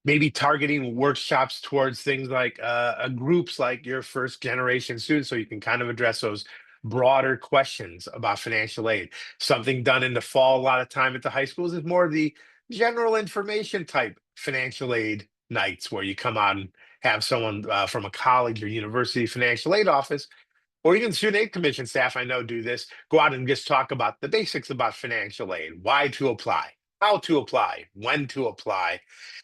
S1: Maybe targeting workshops towards things like groups like your first generation students, so you can kind of address those broader questions about financial aid. Something done in the fall a lot of time at the high schools is more the general information type financial aid nights, where you come out and have someone from a college or university financial aid office, or even Student Aid Commission staff, I know, do this, go out and just talk about the basics about financial aid, why to apply, how to apply, when to apply,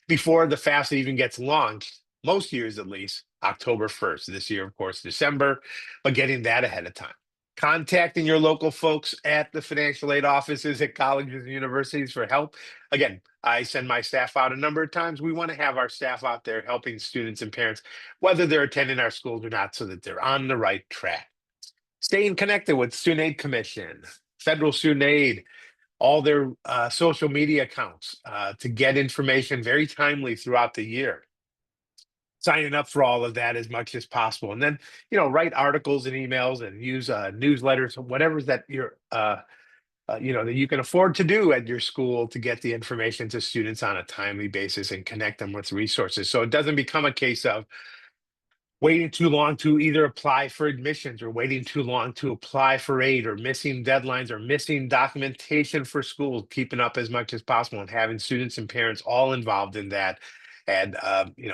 S1: before the FAFSA even gets launched, most years at least, October 1st. This year, of course, December, but getting that ahead of time. Contacting your local folks at the financial aid offices at colleges and universities for help. Again, I send my staff out a number of times. We want to have our staff out there helping students and parents, whether they're attending our schools or not, so that they're on the right track. Staying connected with Student Aid Commission, Federal Student Aid, all their social media accounts to get information very timely throughout the year. Signing up for all of that as much as possible. And then, write articles and emails and use newsletters, whatever that you're that you can afford to do at your school to get the information to students on a timely basis and connect them with resources. So it doesn't become a case of waiting too long to either apply for admissions, or waiting too long to apply for aid, or missing deadlines, or missing documentation for schools. Keeping up as much as possible and having students and parents all involved in that, and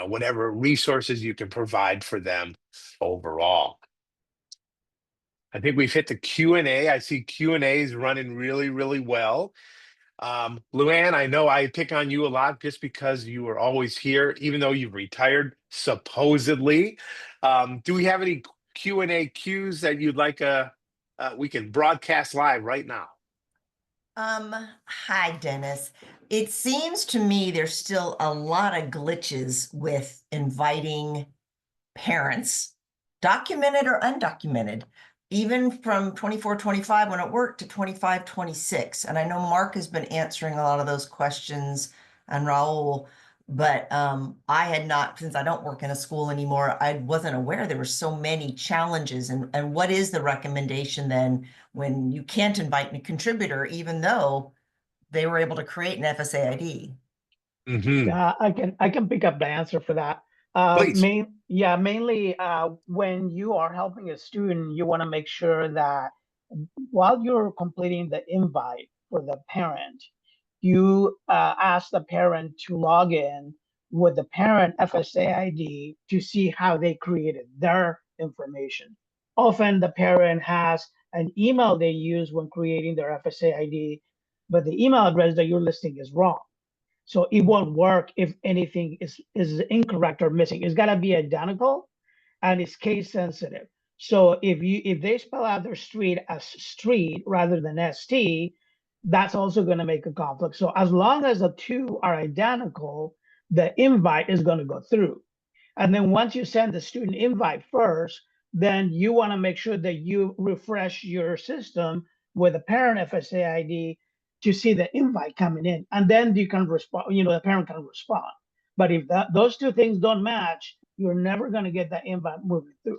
S1: whatever resources you can provide for them overall. I think we've hit the Q&A. I see Q&A is running really, really well. Luann, I know I pick on you a lot just because you were always here, even though you've retired, supposedly. Do we have any Q&A cues that you'd like we can broadcast live right now?
S2: Hi, Dennis. It seems to me there's still a lot of glitches with inviting parents, documented or undocumented, even from 24-25 when it worked to 25-26. And I know Mark has been answering a lot of those questions and Raul, but I had not, since I don't work in a school anymore, I wasn't aware there were so many challenges. And what is the recommendation then when you can't invite a contributor, even though they were able to create an FSA ID?
S1: Hmm.
S3: Yeah, I can pick up the answer for that.
S1: Please.
S3: Mainly when you are helping a student, you want to make sure that while you're completing the invite for the parent, you ask the parent to log in with the parent FSA ID to see how they created their information. Often the parent has an email they use when creating their FSA ID, but the email address that you're listing is wrong. So it won't work if anything is incorrect or missing. It's gotta be identical and it's case sensitive. So if they spell out their street as street rather than ST, that's also going to make a conflict. So as long as the two are identical, the invite is going to go through. And then once you send the student invite first, then you want to make sure that you refresh your system with a parent FSA ID to see the invite coming in. And then you can respond, the parent can respond. But if those two things don't match, you're never going to get that invite moving through.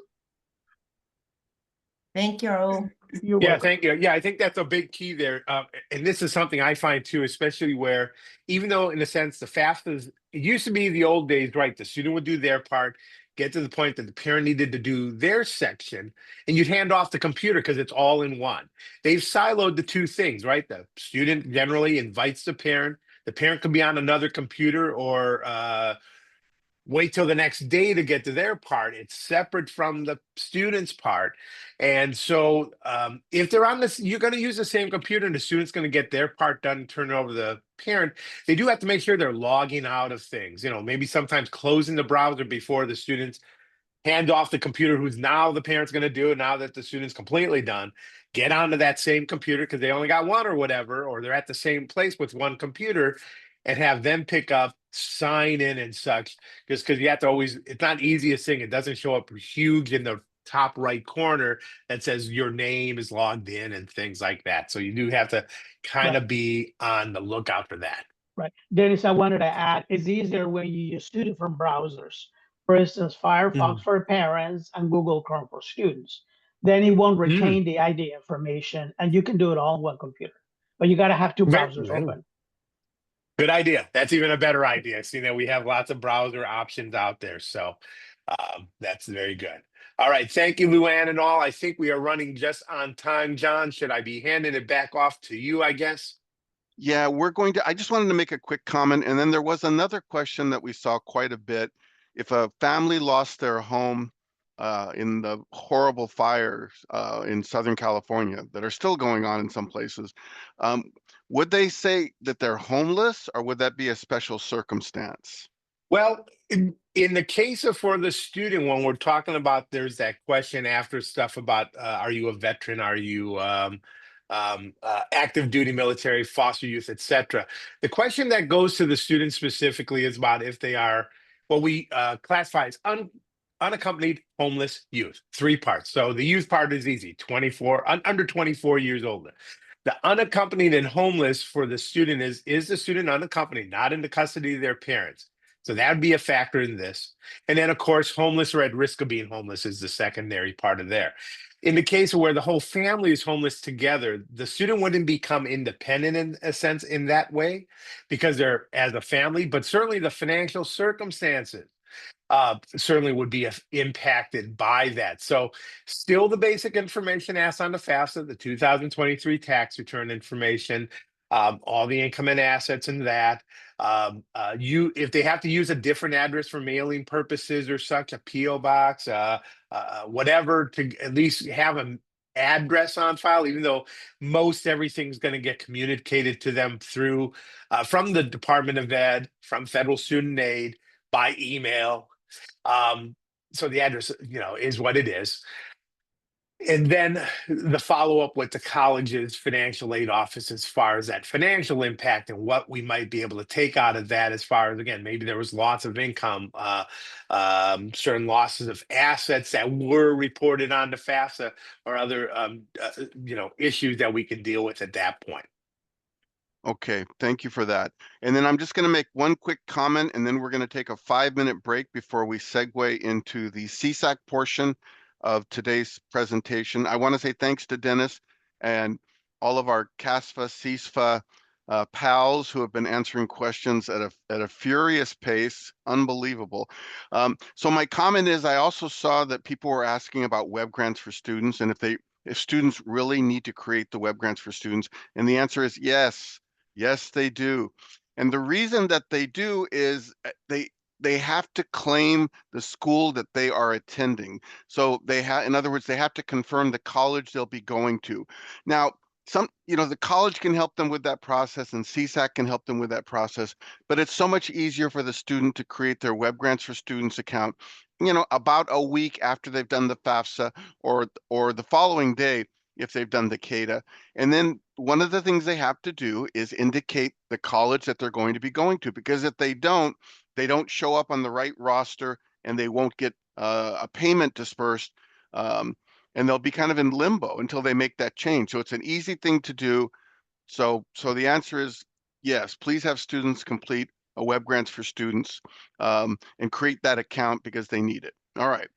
S2: Thank you, Raul.
S3: You're
S1: Yeah,
S3: welcome.
S1: thank you. Yeah, I think that's a big key there. And this is something I find too, especially where, even though in a sense the FAFSAs, it used to be the old days, right? The student would do their part, get to the point that the parent needed to do their section, and you'd hand off the computer because it's all in one. They've siloed the two things, right? The student generally invites the parent could be on another computer or wait till the next day to get to their part. It's separate from the student's part. And so if they're on this, you're going to use the same computer and the student's going to get their part done and turn it over to the parent. They do have to make sure they're logging out of things, maybe sometimes closing the browser before the students hand off the computer who's now the parent's going to do it now that the student's completely done, get onto that same computer because they only got one or whatever, or they're at the same place with one computer, and have them pick up, sign in and such, just because you have to always, it's not easiest thing, it doesn't show up huge in the top right corner that says your name is logged in and things like that. So you do have to kind
S3: Right.
S1: of be on the lookout for that.
S3: Right. Dennis, I wanted to add, it's easier when you use two different browsers. For instance, Firefox
S1: Mm.
S3: for parents and Google Chrome for students. Then it won't
S1: Mm.
S3: retain the ID information and you can do it all on one computer. But you got to have two browsers open.
S1: Good idea. That's even a better idea. Seeing that we have lots of browser options out there. So that's very good. All right. Thank you, Luann and all. I think we are running just on time. John, should I be handing it back off to you, I guess?
S4: Yeah, I just wanted to make a quick comment. And then there was another question that we saw quite a bit. If a family lost their home in the horrible fires in Southern California that are still going on in some places, would they say that they're homeless or would that be a special circumstance?
S1: Well, in the case of for the student, when we're talking about, there's that question after stuff about are you a veteran? Are you active duty military, foster youth, etc. The question that goes to the student specifically is about if they are what we classify as unaccompanied homeless youth. Three parts. So the youth part is easy, 24 under 24 years old. The unaccompanied and homeless for the student is the student unaccompanied, not in the custody of their parents. So that would be a factor in this. And then, of course, homeless or at risk of being homeless is the secondary part of there. In the case of where the whole family is homeless together, the student wouldn't become independent in a sense in that way because they're as a family, but certainly the financial circumstances certainly would be impacted by that. So still the basic information asked on the FAFSA, the 2023 tax return information, all the income and assets and that. If they have to use a different address for mailing purposes or such, a PO box, whatever, to at least have address on file, even though most everything's going to get communicated to them through from the Department of Ed, from Federal Student Aid, by email. So the address, is what it is. And then the follow-up with the college's financial aid office as far as that financial impact and what we might be able to take out of that, as far as, again, maybe there was loss of income, certain losses of assets that were reported on to FAFSA, or other issues that we can deal with at that point.
S4: Okay, thank you for that. And then I'm just going to make one quick comment, and then we're going to take a 5-minute break before we segue into the CSAC portion of today's presentation. I want to say thanks to Dennis and all of our CASFAA, CSFAA pals who have been answering questions at a furious pace. Unbelievable. So my comment is, I also saw that people were asking about web grants for students, and if students really need to create the web grants for students, and the answer is yes. Yes, they do. And the reason that they do is they have to claim the school that they are attending. So in other words, they have to confirm the college they'll be going to. Now, the college can help them with that process, and CSAC can help them with that process, but it's so much easier for the student to create their web grants for students account, about a week after they've done the FAFSA, or the following day if they've done the CADAA. And then one of the things they have to do is indicate the college that they're going to be going to, because if they don't show up on the right roster, and they won't get a payment dispersed, and they'll be kind of in limbo until they make that change. So it's an easy thing to do. So the answer is yes, please have students complete a web grants for students, and create that account because they need it. All right.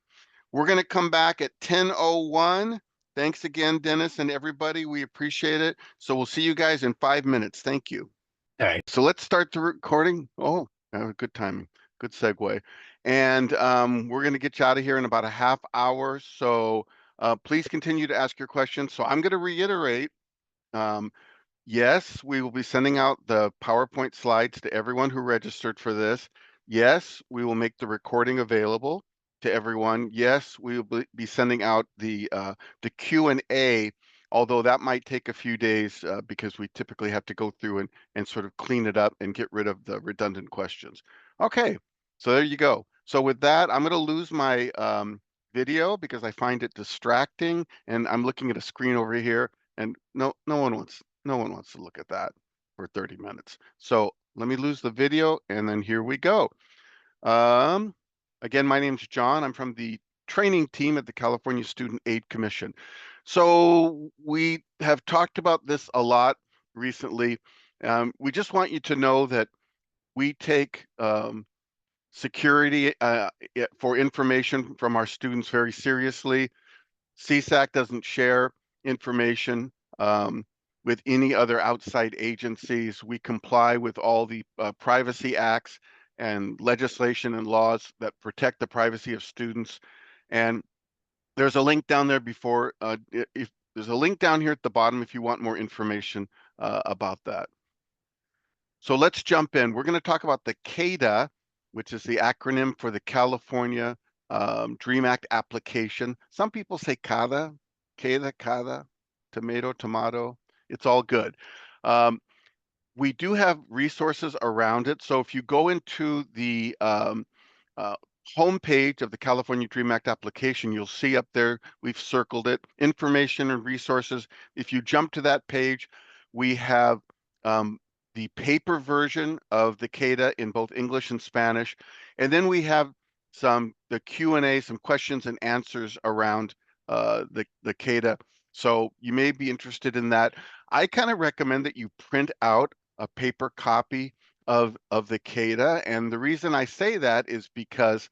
S4: We're going to come back at 10:01. Thanks again, Dennis, and everybody. We appreciate it. So we'll see you guys in 5 minutes. Thank you.
S1: All right.
S4: So let's start the recording. Oh, good timing. Good segue. And we're going to get you out of here in about a half hour. So please continue to ask your questions. So I'm going to reiterate. Yes, we will be sending out the PowerPoint slides to everyone who registered for this. Yes, we will make the recording available to everyone. Yes, we will be sending out the Q&A, although that might take a few days because we typically have to go through and sort of clean it up and get rid of the redundant questions. Okay, so there you go. So with that, I'm going to lose my video because I find it distracting, and I'm looking at a screen over here, and no one wants to look at that for 30 minutes. So let me lose the video, and then here we go. Again, my name's John. I'm from the training team at the California Student Aid Commission. So we have talked about this a lot recently. We just want you to know that we take security for information from our students very seriously. CSAC doesn't share information with any other outside agencies. We comply with all the privacy acts and legislation and laws that protect the privacy of students. And there's a link down there if there's a link down here at the bottom if you want more information about that. So let's jump in. We're going to talk about the CADAA, which is the acronym for the California Dream Act application. Some people say CADAA, CADAA, tomato. It's all good. We do have resources around it. So if you go into the homepage of the California Dream Act application, you'll see up there, we've circled it, information and resources. If you jump to that page, we have the paper version of the CADAA in both English and Spanish. And then we have the Q&A, some questions and answers around the CADAA. So you may be interested in that. I kind of recommend that you print out a paper copy of the CADAA. And the reason I say that is because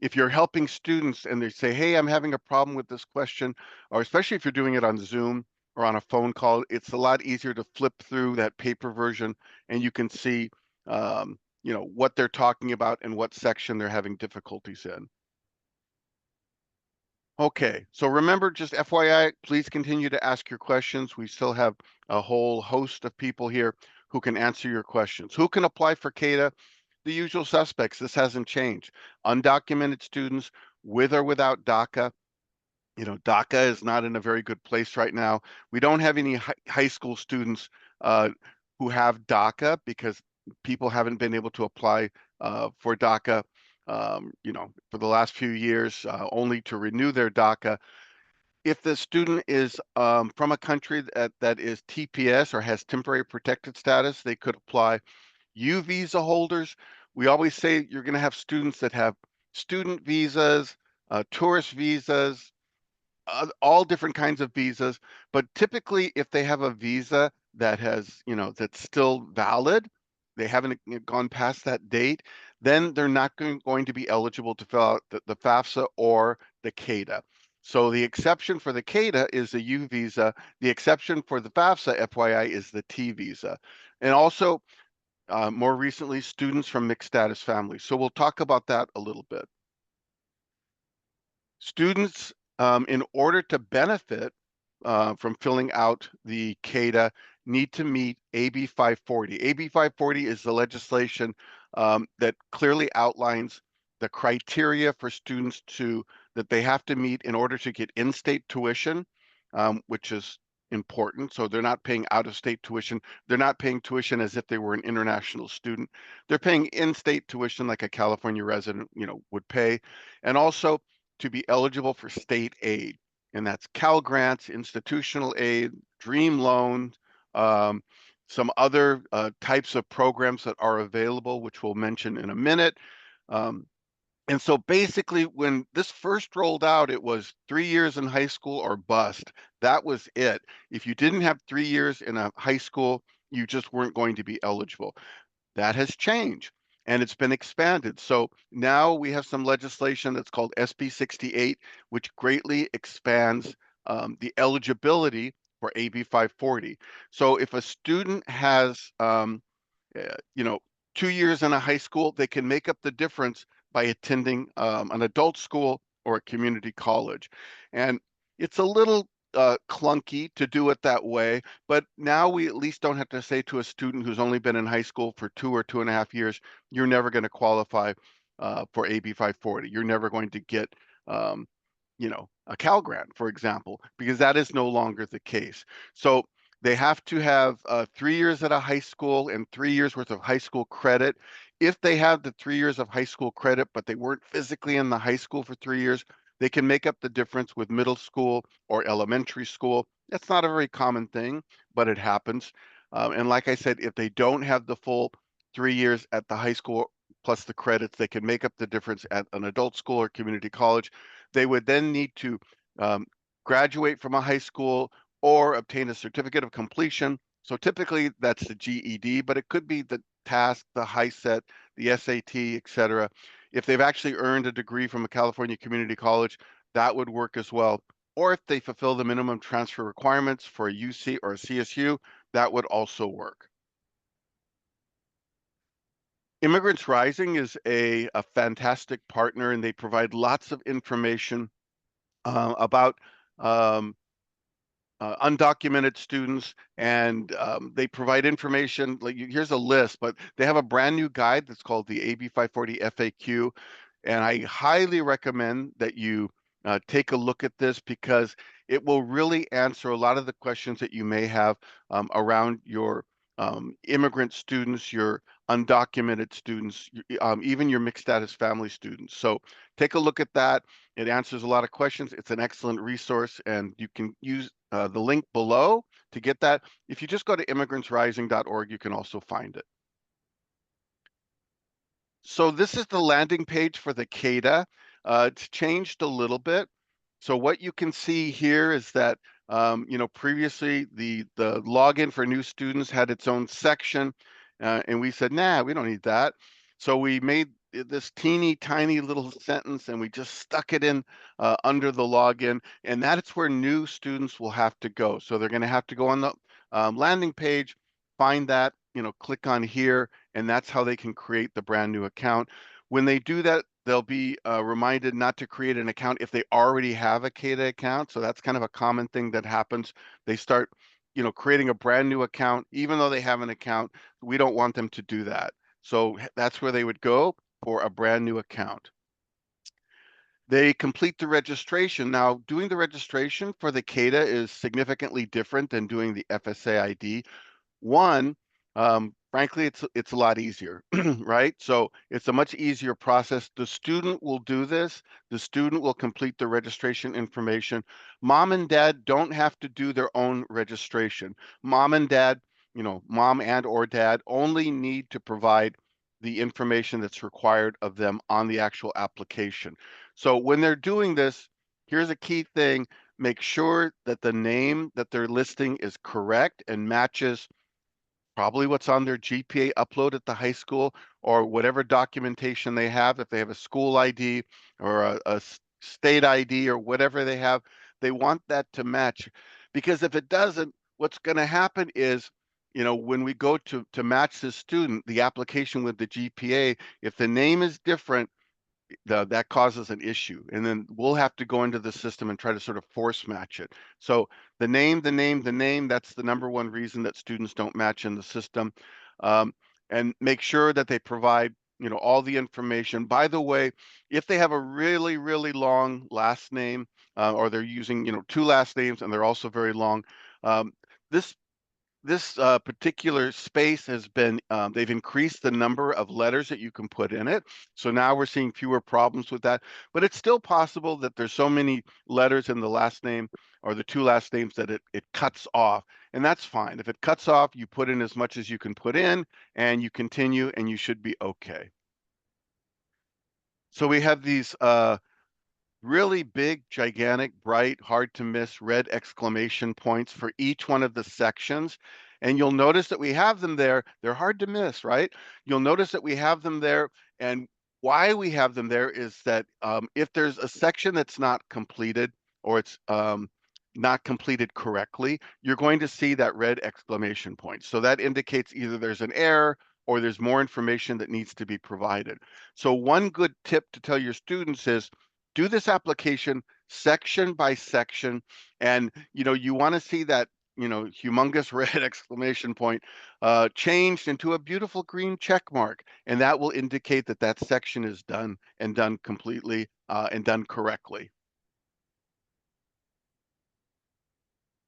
S4: if you're helping students and they say, hey, I'm having a problem with this question, or especially if you're doing it on Zoom or on a phone call, it's a lot easier to flip through that paper version and you can see what they're talking about and what section they're having difficulties in. Okay, so remember, just FYI, please continue to ask your questions. We still have a whole host of people here who can answer your questions. Who can apply for CADAA? The usual suspects. This hasn't changed. Undocumented students with or without DACA, DACA is not in a very good place right now. We don't have any high school students who have DACA because people haven't been able to apply for DACA, for the last few years, only to renew their DACA. If the student is from a country that is TPS or has temporary protected status, they could apply. U visa holders, we always say you're going to have students that have student visas, tourist visas, all different kinds of visas. But typically, if they have a visa that has, that's still valid, they haven't gone past that date, then they're not going to be eligible to fill out the FAFSA or the CADAA. So the exception for the CADAA is the U visa. The exception for the FAFSA, FYI, is the T visa. And also, more recently, students from mixed status families. So we'll talk about that a little bit. Students, in order to benefit from filling out the CADAA, need to meet AB 540. AB 540 is the legislation that clearly outlines the criteria for students that they have to meet in order to get in-state tuition, which is important. So they're not paying out-of-state tuition. They're not paying tuition as if they were an international student. They're paying in-state tuition like a California resident, would pay. And also, to be eligible for state aid, and that's Cal Grants, institutional aid, Dream Loan, some other types of programs that are available, which we'll mention in a minute. And so basically, when this first rolled out, it was 3 years in high school or bust. That was it. If you didn't have 3 years in a high school, you just weren't going to be eligible. That has changed and it's been expanded. So now we have some legislation that's called SB 68, which greatly expands the eligibility for AB 540. So if a student has, 2 years in a high school, they can make up the difference by attending an adult school or a community college. And it's a little clunky to do it that way, but now we at least don't have to say to a student who's only been in high school for 2 or 2.5 years, you're never going to qualify for AB 540. You're never going to get, a Cal Grant, for example, because that is no longer the case. So they have to have 3 years at a high school and 3 years worth of high school credit. If they have the 3 years of high school credit, but they weren't physically in the high school for 3 years, they can make up the difference with middle school or elementary school. That's not a very common thing, but it happens. And like I said, if they don't have the full 3 years at the high school plus the credits, they can make up the difference at an adult school or community college. They would then need to graduate from a high school or obtain a certificate of completion. So typically that's the GED, but it could be the TASC, the HiSET, the SAT, etc. If they've actually earned a degree from a California community college, that would work as well. Or if they fulfill the minimum transfer requirements for a UC or a CSU, that would also work. Immigrants Rising is a fantastic partner, and they provide lots of information about undocumented students, and they provide information. Like here's a list, but they have a brand new guide that's called the AB 540 FAQ, and I highly recommend that you take a look at this because it will really answer a lot of the questions that you may have around your immigrant students, your undocumented students, even your mixed status family students. So take a look at that. It answers a lot of questions. It's an excellent resource, and you can use the link below to get that. If you just go to immigrantsrising.org, you can also find it. So this is the landing page for the CADAA. It's changed a little bit. So what you can see here is that, previously the login for new students had its own section, and we said, nah, we don't need that. So we made this teeny tiny little sentence and we just stuck it in under the login, and that's where new students will have to go. So they're going to have to go on the landing page, find that, click on here, and that's how they can create the brand new account. When they do that, they'll be reminded not to create an account if they already have a CADAA account. So that's kind of a common thing that happens. They start, creating a brand new account, even though they have an account. We don't want them to do that. So that's where they would go for a brand new account. They complete the registration. Now, doing the registration for the CADAA is significantly different than doing the FSA ID. One, frankly, it's a lot easier, right? So it's a much easier process. The student will do this. The student will complete the registration information. Mom and dad don't have to do their own registration. Mom and dad, mom and or dad only need to provide the information that's required of them on the actual application. So when they're doing this, here's a key thing. Make sure that the name that they're listing is correct and matches probably what's on their GPA upload at the high school or whatever documentation they have. If they have a school ID or a state ID or whatever they have, they want that to match. Because if it doesn't, what's going to happen is, when we go to match the student, the application with the GPA, if the name is different, that causes an issue, and then we'll have to go into the system and try to sort of force match it. So the name, that's the number one reason that students don't match in the system. And make sure that they provide all the information. By the way, if they have a really, really long last name, or they're using two last names and they're also very long, this particular space has been, they've increased the number of letters that you can put in it. So now we're seeing fewer problems with that, but it's still possible that there's so many letters in the last name or the two last names that it cuts off, and that's fine. If it cuts off, you put in as much as you can put in and you continue and you should be okay. So we have these, really big, gigantic, bright, hard to miss red exclamation points for each one of the sections. And you'll notice that we have them there. They're hard to miss, right? You'll notice that we have them there. And why we have them there is that if there's a section that's not completed or it's not completed correctly, you're going to see that red exclamation point. So that indicates either there's an error or there's more information that needs to be provided. So one good tip to tell your students is do this application section by section, and you want to see that humongous red exclamation point changed into a beautiful green check mark, and that will indicate that that section is done and done completely and done correctly.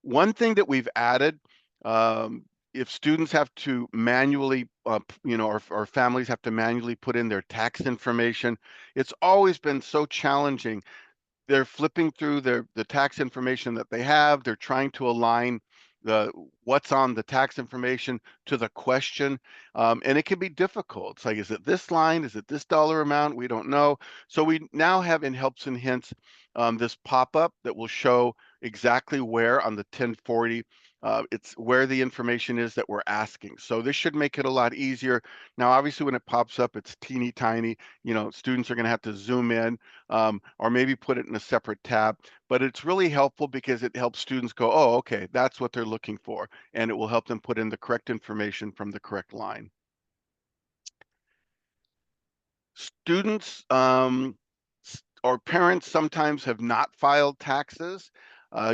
S4: One thing that we've added, if students have to manually, or families have to manually put in their tax information, it's always been so challenging. They're flipping through the tax information that they have. They're trying to align what's on the tax information to the question, and it can be difficult. It's like, is it this line? Is it this dollar amount? We don't know. So we now have in Helps and Hints this pop-up that will show exactly where on the 1040 it's where the information is that we're asking. So this should make it a lot easier. Now, obviously, when it pops up, it's teeny tiny. Students are going to have to zoom in, or maybe put it in a separate tab. But it's really helpful because it helps students go, oh, okay, that's what they're looking for. And it will help them put in the correct information from the correct line. Students or parents sometimes have not filed taxes.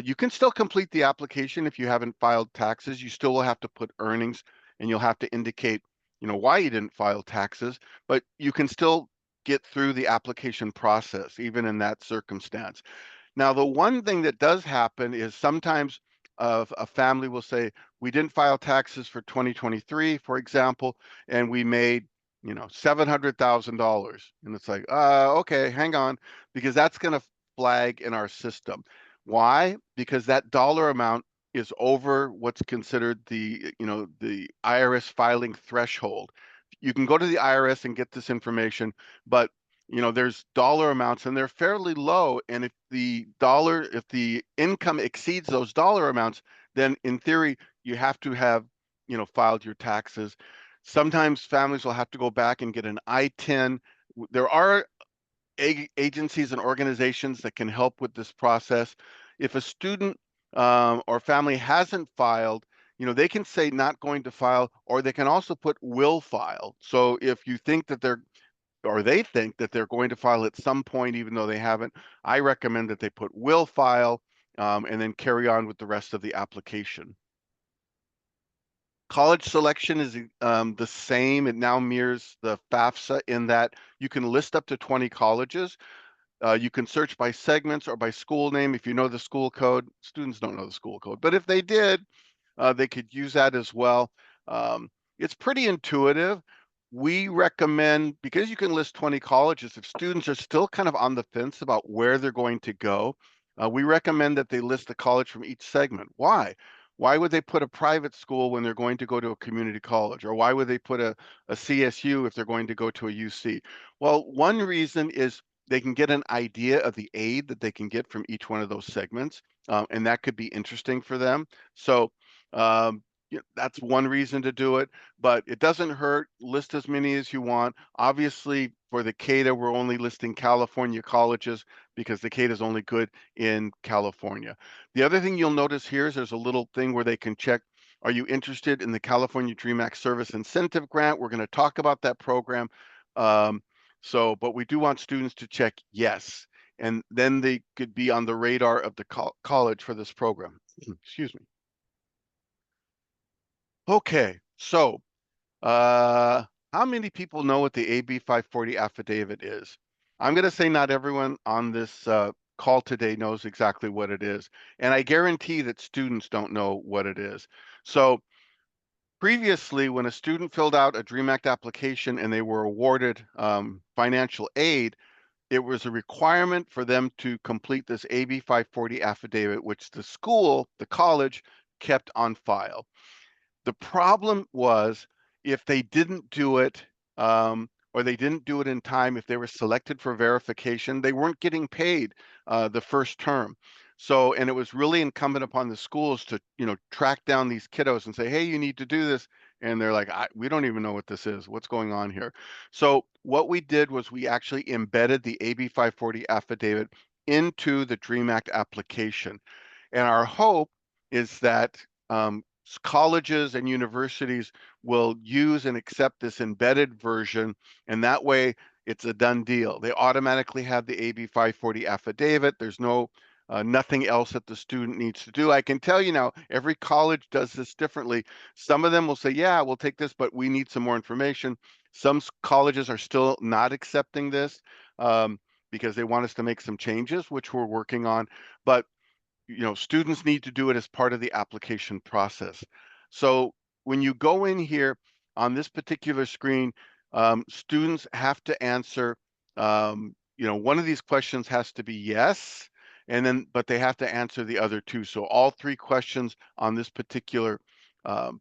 S4: You can still complete the application if you haven't filed taxes. You still will have to put earnings, and you'll have to indicate, why you didn't file taxes, but you can still get through the application process, even in that circumstance. Now, the one thing that does happen is sometimes a family will say, we didn't file taxes for 2023, for example, and we made $700,000. And it's like, okay, hang on, because that's going to flag in our system. Why? Because that dollar amount is over what's considered the IRS filing threshold. You can go to the IRS and get this information, but there's dollar amounts and they're fairly low. And if the income exceeds those dollar amounts, then in theory, you have to have, filed your taxes. Sometimes families will have to go back and get an I-10. There are agencies and organizations that can help with this process. If a student or family hasn't filed, they can say not going to file, or they can also put will file. So if you think that they think that they're going to file at some point, even though they haven't, I recommend that they put will file and then carry on with the rest of the application. College selection is the same. It now mirrors the FAFSA in that you can list up to 20 colleges. You can search by segments or by school name if you know the school code. Students don't know the school code, but if they did, they could use that as well. Um, it's pretty intuitive. We recommend, because you can list 20 colleges, if students are still kind of on the fence about where they're going to go, we recommend that they list a college from each segment. Why? Why would they put a private school when they're going to go to a community college? Or why would they put a CSU if they're going to go to a UC? Well, one reason is they can get an idea of the aid that they can get from each one of those segments, and that could be interesting for them. So that's one reason to do it, but it doesn't hurt. List as many as you want. Obviously, for the CADAA, we're only listing California colleges because the CADAA is only good in California. The other thing you'll notice here is there's a little thing where they can check, are you interested in the California Dream Act Service Incentive Grant? We're going to talk about that program. But we do want students to check yes, and then they could be on the radar of the college for this program. Excuse me. Okay, so how many people know what the AB 540 affidavit is? I'm going to say not everyone on this call today knows exactly what it is, and I guarantee that students don't know what it is. So previously, when a student filled out a DREAM Act application and they were awarded financial aid, it was a requirement for them to complete this AB 540 affidavit, which the school, the college, kept on file. The problem was if they didn't do it, or they didn't do it in time, if they were selected for verification, they weren't getting paid the first term. So, and it was really incumbent upon the schools to, track down these kiddos and say, hey, you need to do this. And they're like, we don't even know what this is. What's going on here? So what we did was we actually embedded the AB 540 affidavit into the DREAM Act application. And our hope is that colleges and universities will use and accept this embedded version, and that way it's a done deal. They automatically have the AB 540 affidavit. There's nothing else that the student needs to do. I can tell you now, every college does this differently. Some of them will say, yeah, we'll take this, but we need some more information. Some colleges are still not accepting this because they want us to make some changes, which we're working on. But students need to do it as part of the application process. So when you go in here on this particular screen, students have to answer, one of these questions has to be yes, but they have to answer the other two. So all three questions on this particular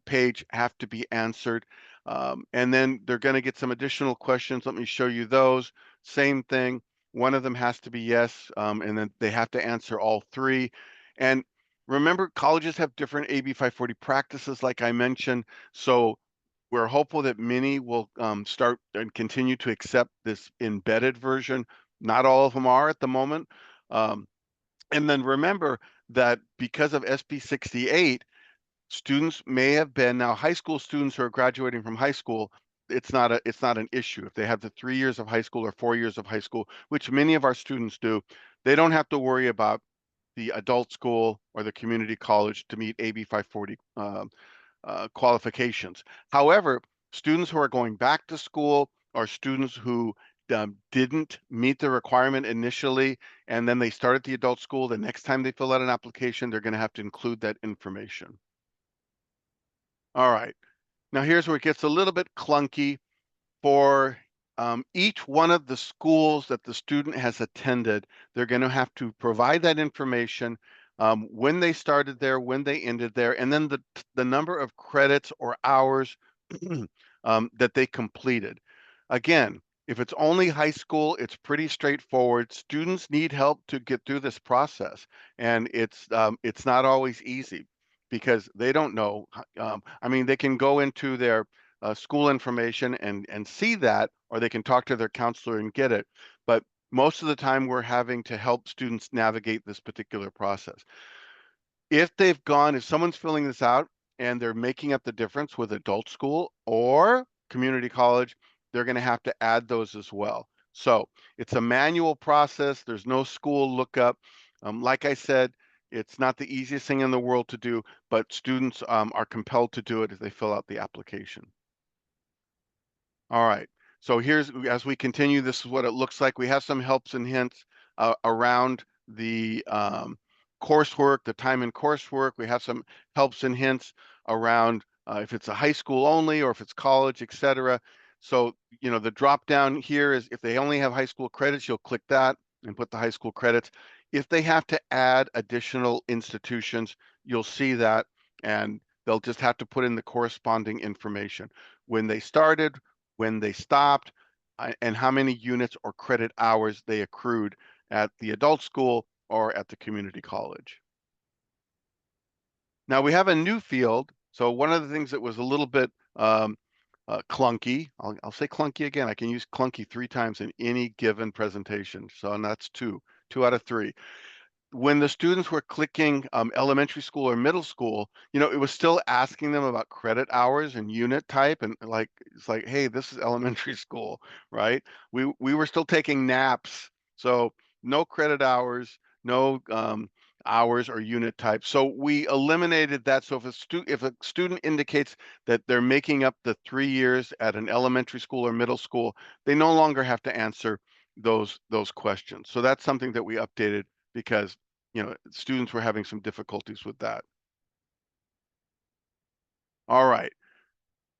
S4: page have to be answered. And then they're going to get some additional questions. Let me show you those. Same thing. One of them has to be yes, and then they have to answer all three. And remember, colleges have different AB 540 practices, like I mentioned. So we're hopeful that many will start and continue to accept this embedded version. Not all of them are at the moment. And then remember that because of SB 68, students may have been, now high school students who are graduating from high school, it's not an issue. If they have the 3 years of high school or 4 years of high school, which many of our students do, they don't have to worry about the adult school or the community college to meet AB 540 qualifications. However, students who are going back to school or students who didn't meet the requirement initially, and then they start at the adult school, the next time they fill out an application, they're going to have to include that information. All right, now here's where it gets a little bit clunky. For each one of the schools that the student has attended, they're going to have to provide that information, when they started there, when they ended there, and then the number of credits or hours that they completed. Again, if it's only high school, it's pretty straightforward. Students need help to get through this process, and it's not always easy because they don't know. I mean, they can go into their school information and see that, or they can talk to their counselor and get it. But most of the time, we're having to help students navigate this particular process. If someone's filling this out and they're making up the difference with adult school or community college, they're going to have to add those as well. So it's a manual process. There's no school lookup. Like I said, it's not the easiest thing in the world to do, but students are compelled to do it if they fill out the application. All right, so as we continue, this is what it looks like. We have some helps and hints. around the coursework, the time in coursework. We have some helps and hints around if it's a high school only or if it's college, etc. So, the drop down here is if they only have high school credits, you'll click that and put the high school credits. If they have to add additional institutions, you'll see that, and they'll just have to put in the corresponding information. When they started, when they stopped, and how many units or credit hours they accrued at the adult school or at the community college. Now we have a new field. So one of the things that was a little bit clunky, I'll say clunky again. I can use clunky 3 times in any given presentation. So, and that's two out of 3. When the students were clicking elementary school or middle school, it was still asking them about credit hours and unit type. And it's like, hey, this is elementary school, right? We were still taking naps. So no credit hours, no hours or unit type. So we eliminated that. So if a student indicates that they're making up the 3 years at an elementary school or middle school, they no longer have to answer those questions. So that's something that we updated because students were having some difficulties with that. All right.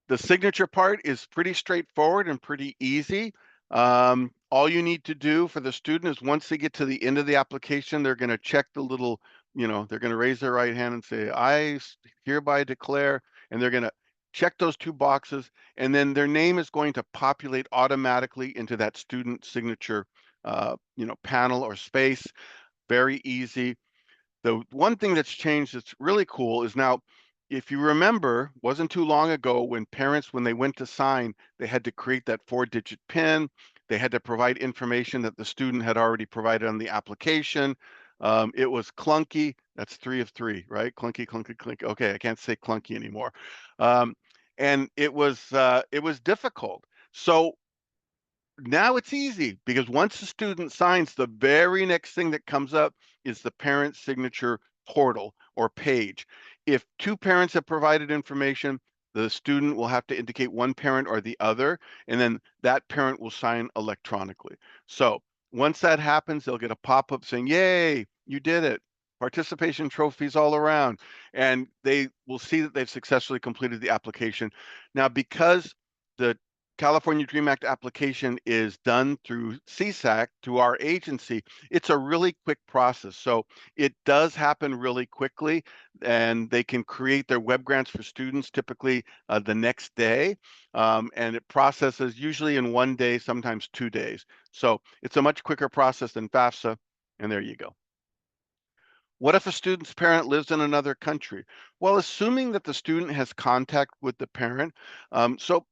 S4: The signature part is pretty straightforward and pretty easy. All you need to do for the student is once they get to the end of the application, they're going to check the little, they're going to raise their right hand and say, I hereby declare, and they're going to check those 2 boxes, and then their name is going to populate automatically into that student signature, panel or space. Very easy. The one thing that's changed that's really cool is now, if you remember, wasn't too long ago when parents, when they went to sign, they had to create that 4-digit PIN. They had to provide information that the student had already provided on the application. It was clunky. That's 3 of 3, right? Clunky, clunky, clunky. Okay, I can't say clunky anymore. And it was difficult. So now it's easy because once the student signs, the very next thing that comes up is the parent signature portal or page. If 2 parents have provided information, the student will have to indicate one parent or the other, and then that parent will sign electronically. So once that happens, they'll get a pop-up saying, yay, you did it. Participation trophies all around. And they will see that they've successfully completed the application. Now, because the California Dream Act application is done through CSAC, through our agency, it's a really quick process. So it does happen really quickly, and they can create their web grants for students typically the next day. And it processes usually in 1 day, sometimes 2 days. So it's a much quicker process than FAFSA, and there you go. What if a student's parent lives in another country? Well, assuming that the student has contact with the parent, so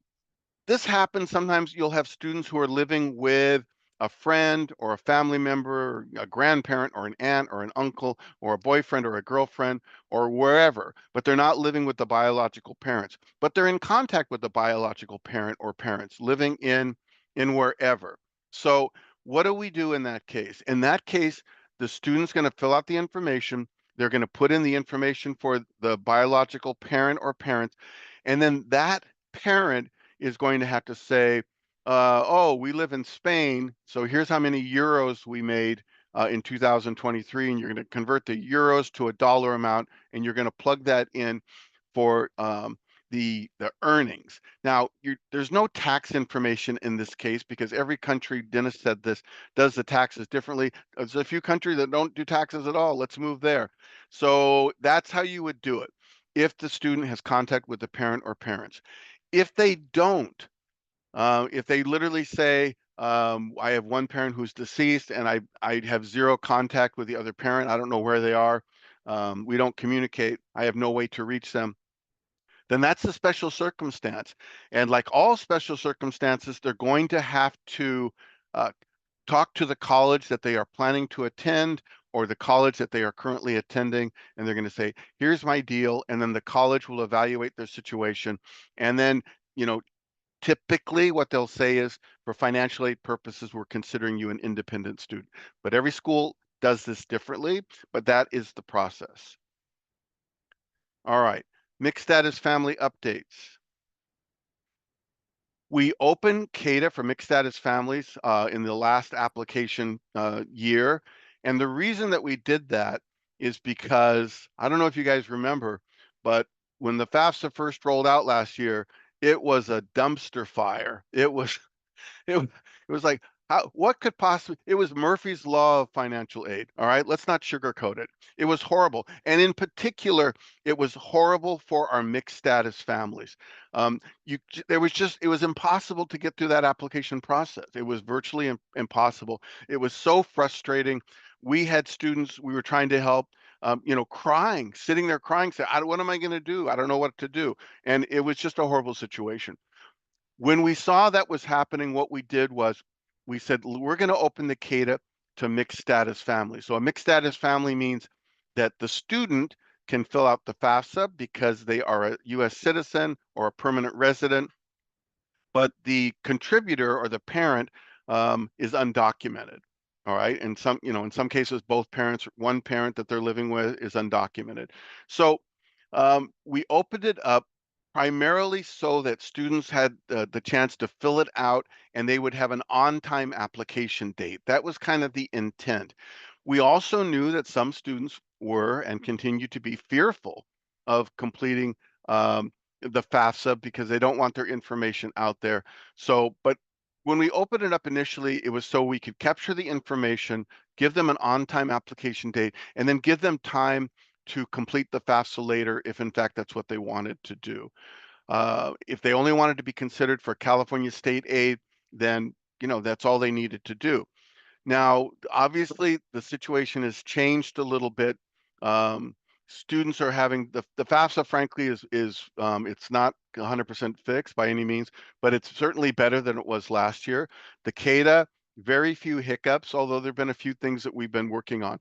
S4: this happens sometimes. You'll have students who are living with a friend or a family member, or a grandparent or an aunt or an uncle or a boyfriend or a girlfriend or wherever, but they're not living with the biological parents, but they're in contact with the biological parent or parents living in wherever. So what do we do in that case? In that case, the student's going to fill out the information. They're going to put in the information for the biological parent or parents, and then that parent is going to have to say, oh, we live in Spain, so here's how many euros we made in 2023, and you're going to convert the euros to a dollar amount, and you're going to plug that in for the earnings. Now, there's no tax information in this case because every country, Dennis said this, does the taxes differently. There's a few countries that don't do taxes at all. Let's move there. So that's how you would do it if the student has contact with the parent or parents. If they don't, if they literally say, I have one parent who's deceased and I have 0 contact with the other parent, I don't know where they are, we don't communicate, I have no way to reach them, then that's a special circumstance. And like all special circumstances, they're going to have to talk to the college that they are planning to attend or the college that they are currently attending, and they're going to say, here's my deal, and then the college will evaluate their situation. And then, typically what they'll say is, for financial aid purposes, we're considering you an independent student. But every school does this differently, but that is the process. All right, mixed status family updates. We opened CADAA for mixed status families in the last application year. And the reason that we did that is because, I don't know if you guys remember, but when the FAFSA first rolled out last year, it was a dumpster fire. It was like, what could possibly, it was Murphy's Law of financial aid. All right, let's not sugarcoat it. It was horrible. And in particular, it was horrible for our mixed status families. It was impossible to get through that application process. It was virtually impossible. It was so frustrating. We had students we were trying to help, crying, sitting there crying, saying, what am I going to do? I don't know what to do. And it was just a horrible situation. When we saw that was happening, what we did was we said, we're going to open the CADAA to mixed status families. So a mixed status family means that the student can fill out the FAFSA because they are a US citizen or a permanent resident, but the contributor or the parent is undocumented. All right. And in some cases, both parents, one parent that they're living with is undocumented. So we opened it up primarily so that students had the chance to fill it out and they would have an on-time application date. That was kind of the intent. We also knew that some students were and continue to be fearful of completing the FAFSA because they don't want their information out there. So, but when we opened it up initially, it was so we could capture the information, give them an on-time application date, and then give them time to complete the FAFSA later if in fact that's what they wanted to do. If they only wanted to be considered for California state aid, then that's all they needed to do. Now, obviously, the situation has changed a little bit. Students are having the FAFSA, frankly, is it's not 100% fixed by any means, but it's certainly better than it was last year. The CADAA, very few hiccups, although there've been a few things that we've been working on.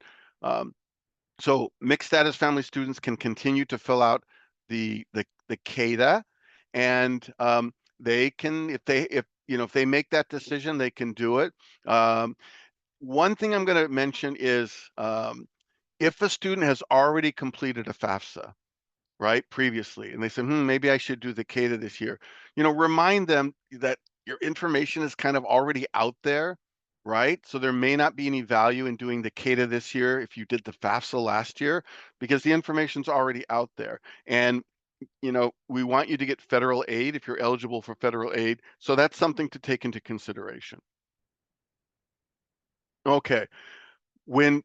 S4: So mixed status family students can continue to fill out the CADAA, and they can, if they make that decision, they can do it. One thing I'm going to mention is if a student has already completed a FAFSA, right, previously, and they say, maybe I should do the CADAA this year, remind them that your information is kind of already out there, right? So there may not be any value in doing the CADAA this year if you did the FAFSA last year, because the information's already out there. And we want you to get federal aid if you're eligible for federal aid. So that's something to take into consideration. Okay. When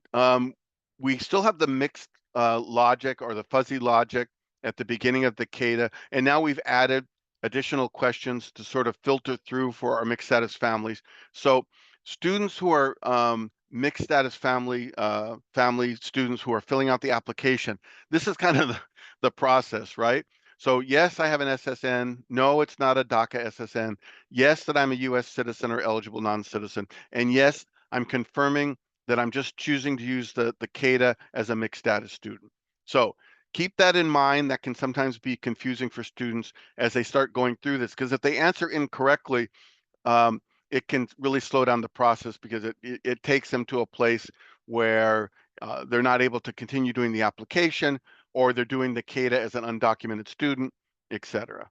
S4: we still have the mixed logic or the fuzzy logic at the beginning of the CADAA, and now we've added additional questions to sort of filter through for our mixed status families. So students who are mixed status family students who are filling out the application, this is kind of the process, right? So yes, I have an SSN. No, it's not a DACA SSN. Yes, that I'm a US citizen or eligible non-citizen. And yes, I'm confirming that I'm just choosing to use the CADAA as a mixed status student. So keep that in mind. That can sometimes be confusing for students as they start going through this, because if they answer incorrectly, it can really slow down the process because it takes them to a place where they're not able to continue doing the application, or they're doing the CADAA as an undocumented student, etc.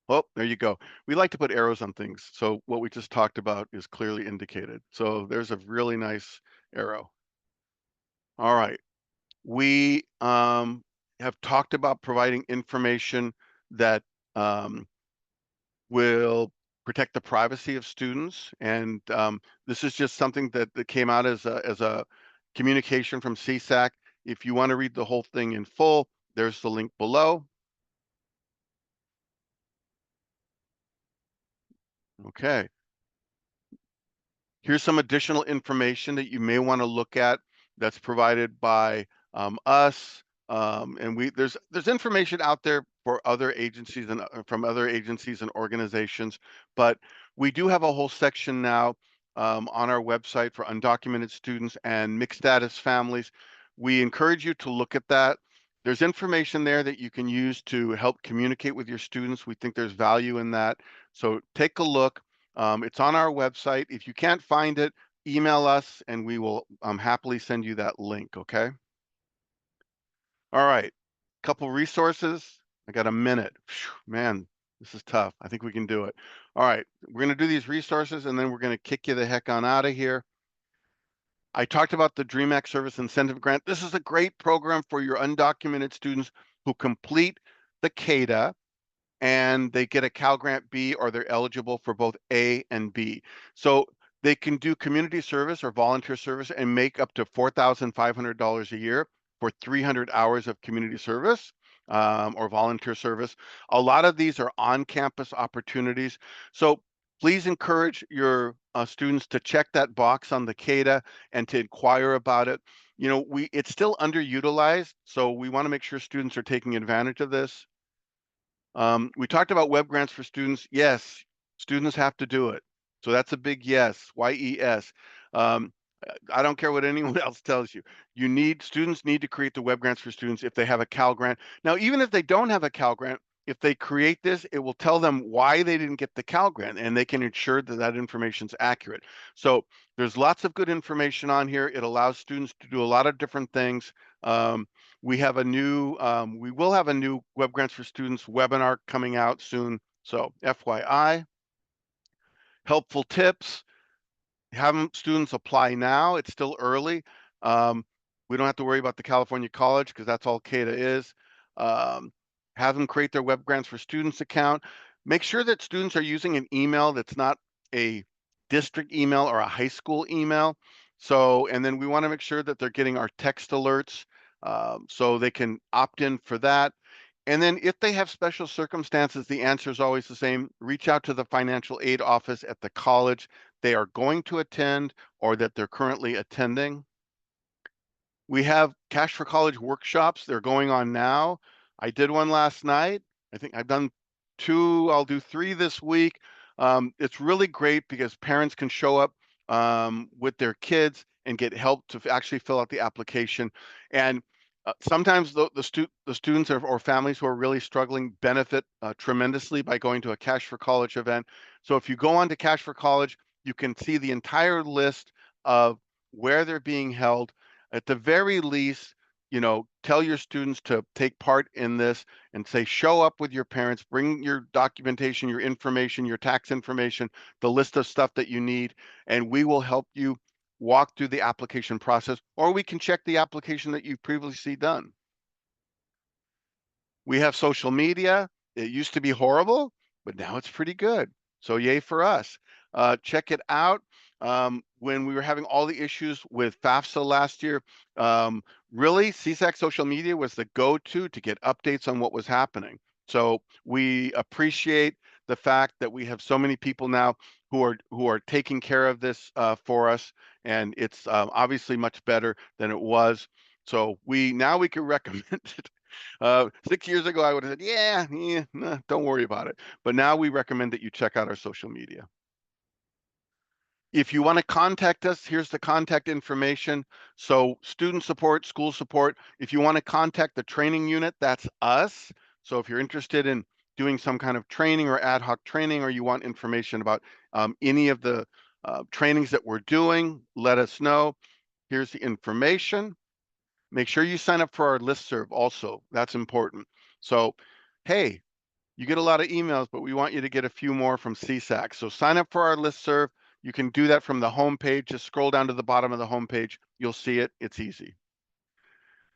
S4: Well, there you go. We like to put arrows on things, so what we just talked about is clearly indicated. So there's a really nice arrow. All right. We have talked about providing information that will protect the privacy of students, and this is just something that came out as a communication from CSAC. If you want to read the whole thing in full, there's the link below. Okay. Here's some additional information that you may want to look at that's provided by us. And there's information out there for other agencies and from other agencies and organizations, but we do have a whole section now on our website for undocumented students and mixed status families. We encourage you to look at that. There's information there that you can use to help communicate with your students. We think there's value in that. So take a look. It's on our website. If you can't find it, email us and we will happily send you that link, okay? All right, couple resources. I got a minute. Whew, man, This is tough. I think we can do it. All right, we're going to do these resources and then we're going to kick you the heck on out of here. I talked about the DREAM Act Service Incentive Grant. This is a great program for your undocumented students who complete the CADAA and they get a Cal Grant B, or they're eligible for both A and B. So they can do community service or volunteer service and make up to $4,500 a year for 300 hours of community service or volunteer service. A lot of these are on-campus opportunities. So please encourage your students to check that box on the CADAA and to inquire about it. You know, it's still underutilized, so we want to make sure students are taking advantage of this. We talked about web grants for students. Yes, students have to do it. So that's a big yes, YES. I don't care what anyone else tells you. Students need to create the web grants for students if they have a Cal Grant. Now, even if they don't have a Cal Grant, if they create this, it will tell them why they didn't get the Cal Grant, and they can ensure that that information is accurate. So there's lots of good information on here. It allows students to do a lot of different things. We will have a new Web Grants for Students webinar coming out soon. So FYI, helpful tips. Have students apply now. It's still early. We don't have to worry about the California College because that's all CADAA is. Have them create their Web Grants for Students account. Make sure that students are using an email that's not a district email or a high school email. And then we want to make sure that they're getting our text alerts so they can opt in for that. And then if they have special circumstances, the answer is always the same. Reach out to the financial aid office at the college they are going to attend or that they're currently attending. We have Cash for College workshops. They're going on now. I did one last night. I think I've done 2. I'll do 3 this week. It's really great because parents can show up with their kids and get help to actually fill out the application. And sometimes the students or families who are really struggling benefit tremendously by going to a Cash for College event. So if you go on to Cash for College, you can see the entire list of where they're being held. At the very least, tell your students to take part in this and say, show up with your parents, bring your documentation, your information, your tax information, the list of stuff that you need, and we will help you walk through the application process, or we can check the application that you've previously done. We have social media. It used to be horrible, but now it's pretty good. So yay for us. Check it out. When we were having all the issues with FAFSA last year, really CSAC social media was the go-to to get updates on what was happening. So we appreciate the fact that we have so many people now who are taking care of this for us, and it's obviously much better than it was. So now we can recommend it. 6 years ago, I would have said, yeah, nah, don't worry about it. But now we recommend that you check out our social media. If you want to contact us, here's the contact information. So student support, school support. If you want to contact the training unit, that's us. So if you're interested in doing some kind of training or ad hoc training, or you want information about any of the trainings that we're doing, let us know. Here's the information. Make sure you sign up for our listserv also. That's important. So, hey, you get a lot of emails, but we want you to get a few more from CSAC. So sign up for our listserv. You can do that from the homepage. Just scroll down to the bottom of the homepage. You'll see it. It's easy.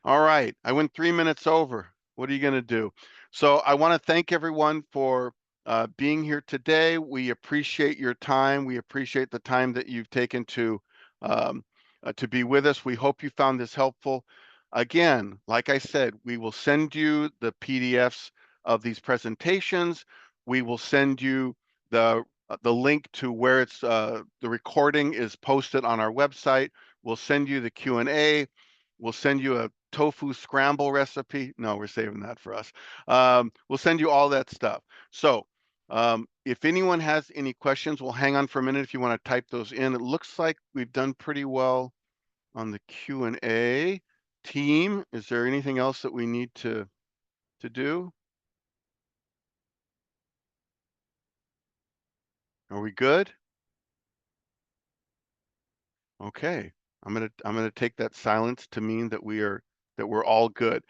S4: All right, I went 3 minutes over. What are you going to do? So I want to thank everyone for being here today. We appreciate your time. We appreciate the time that you've taken to be with us. We hope you found this helpful. Again, like I said, we will send you the PDFs of these presentations. We will send you the link to where it's the recording is posted on our website. We'll send you the Q&A. We'll send you a tofu scramble recipe. No, we're saving that for us. We'll send you all that stuff. So if anyone has any questions, we'll hang on for a minute if you want to type those in. It looks like we've done pretty well on the Q&A. Team, is there anything else that we need to do? Are we good? Okay. I'm gonna take that silence to mean that we're all good.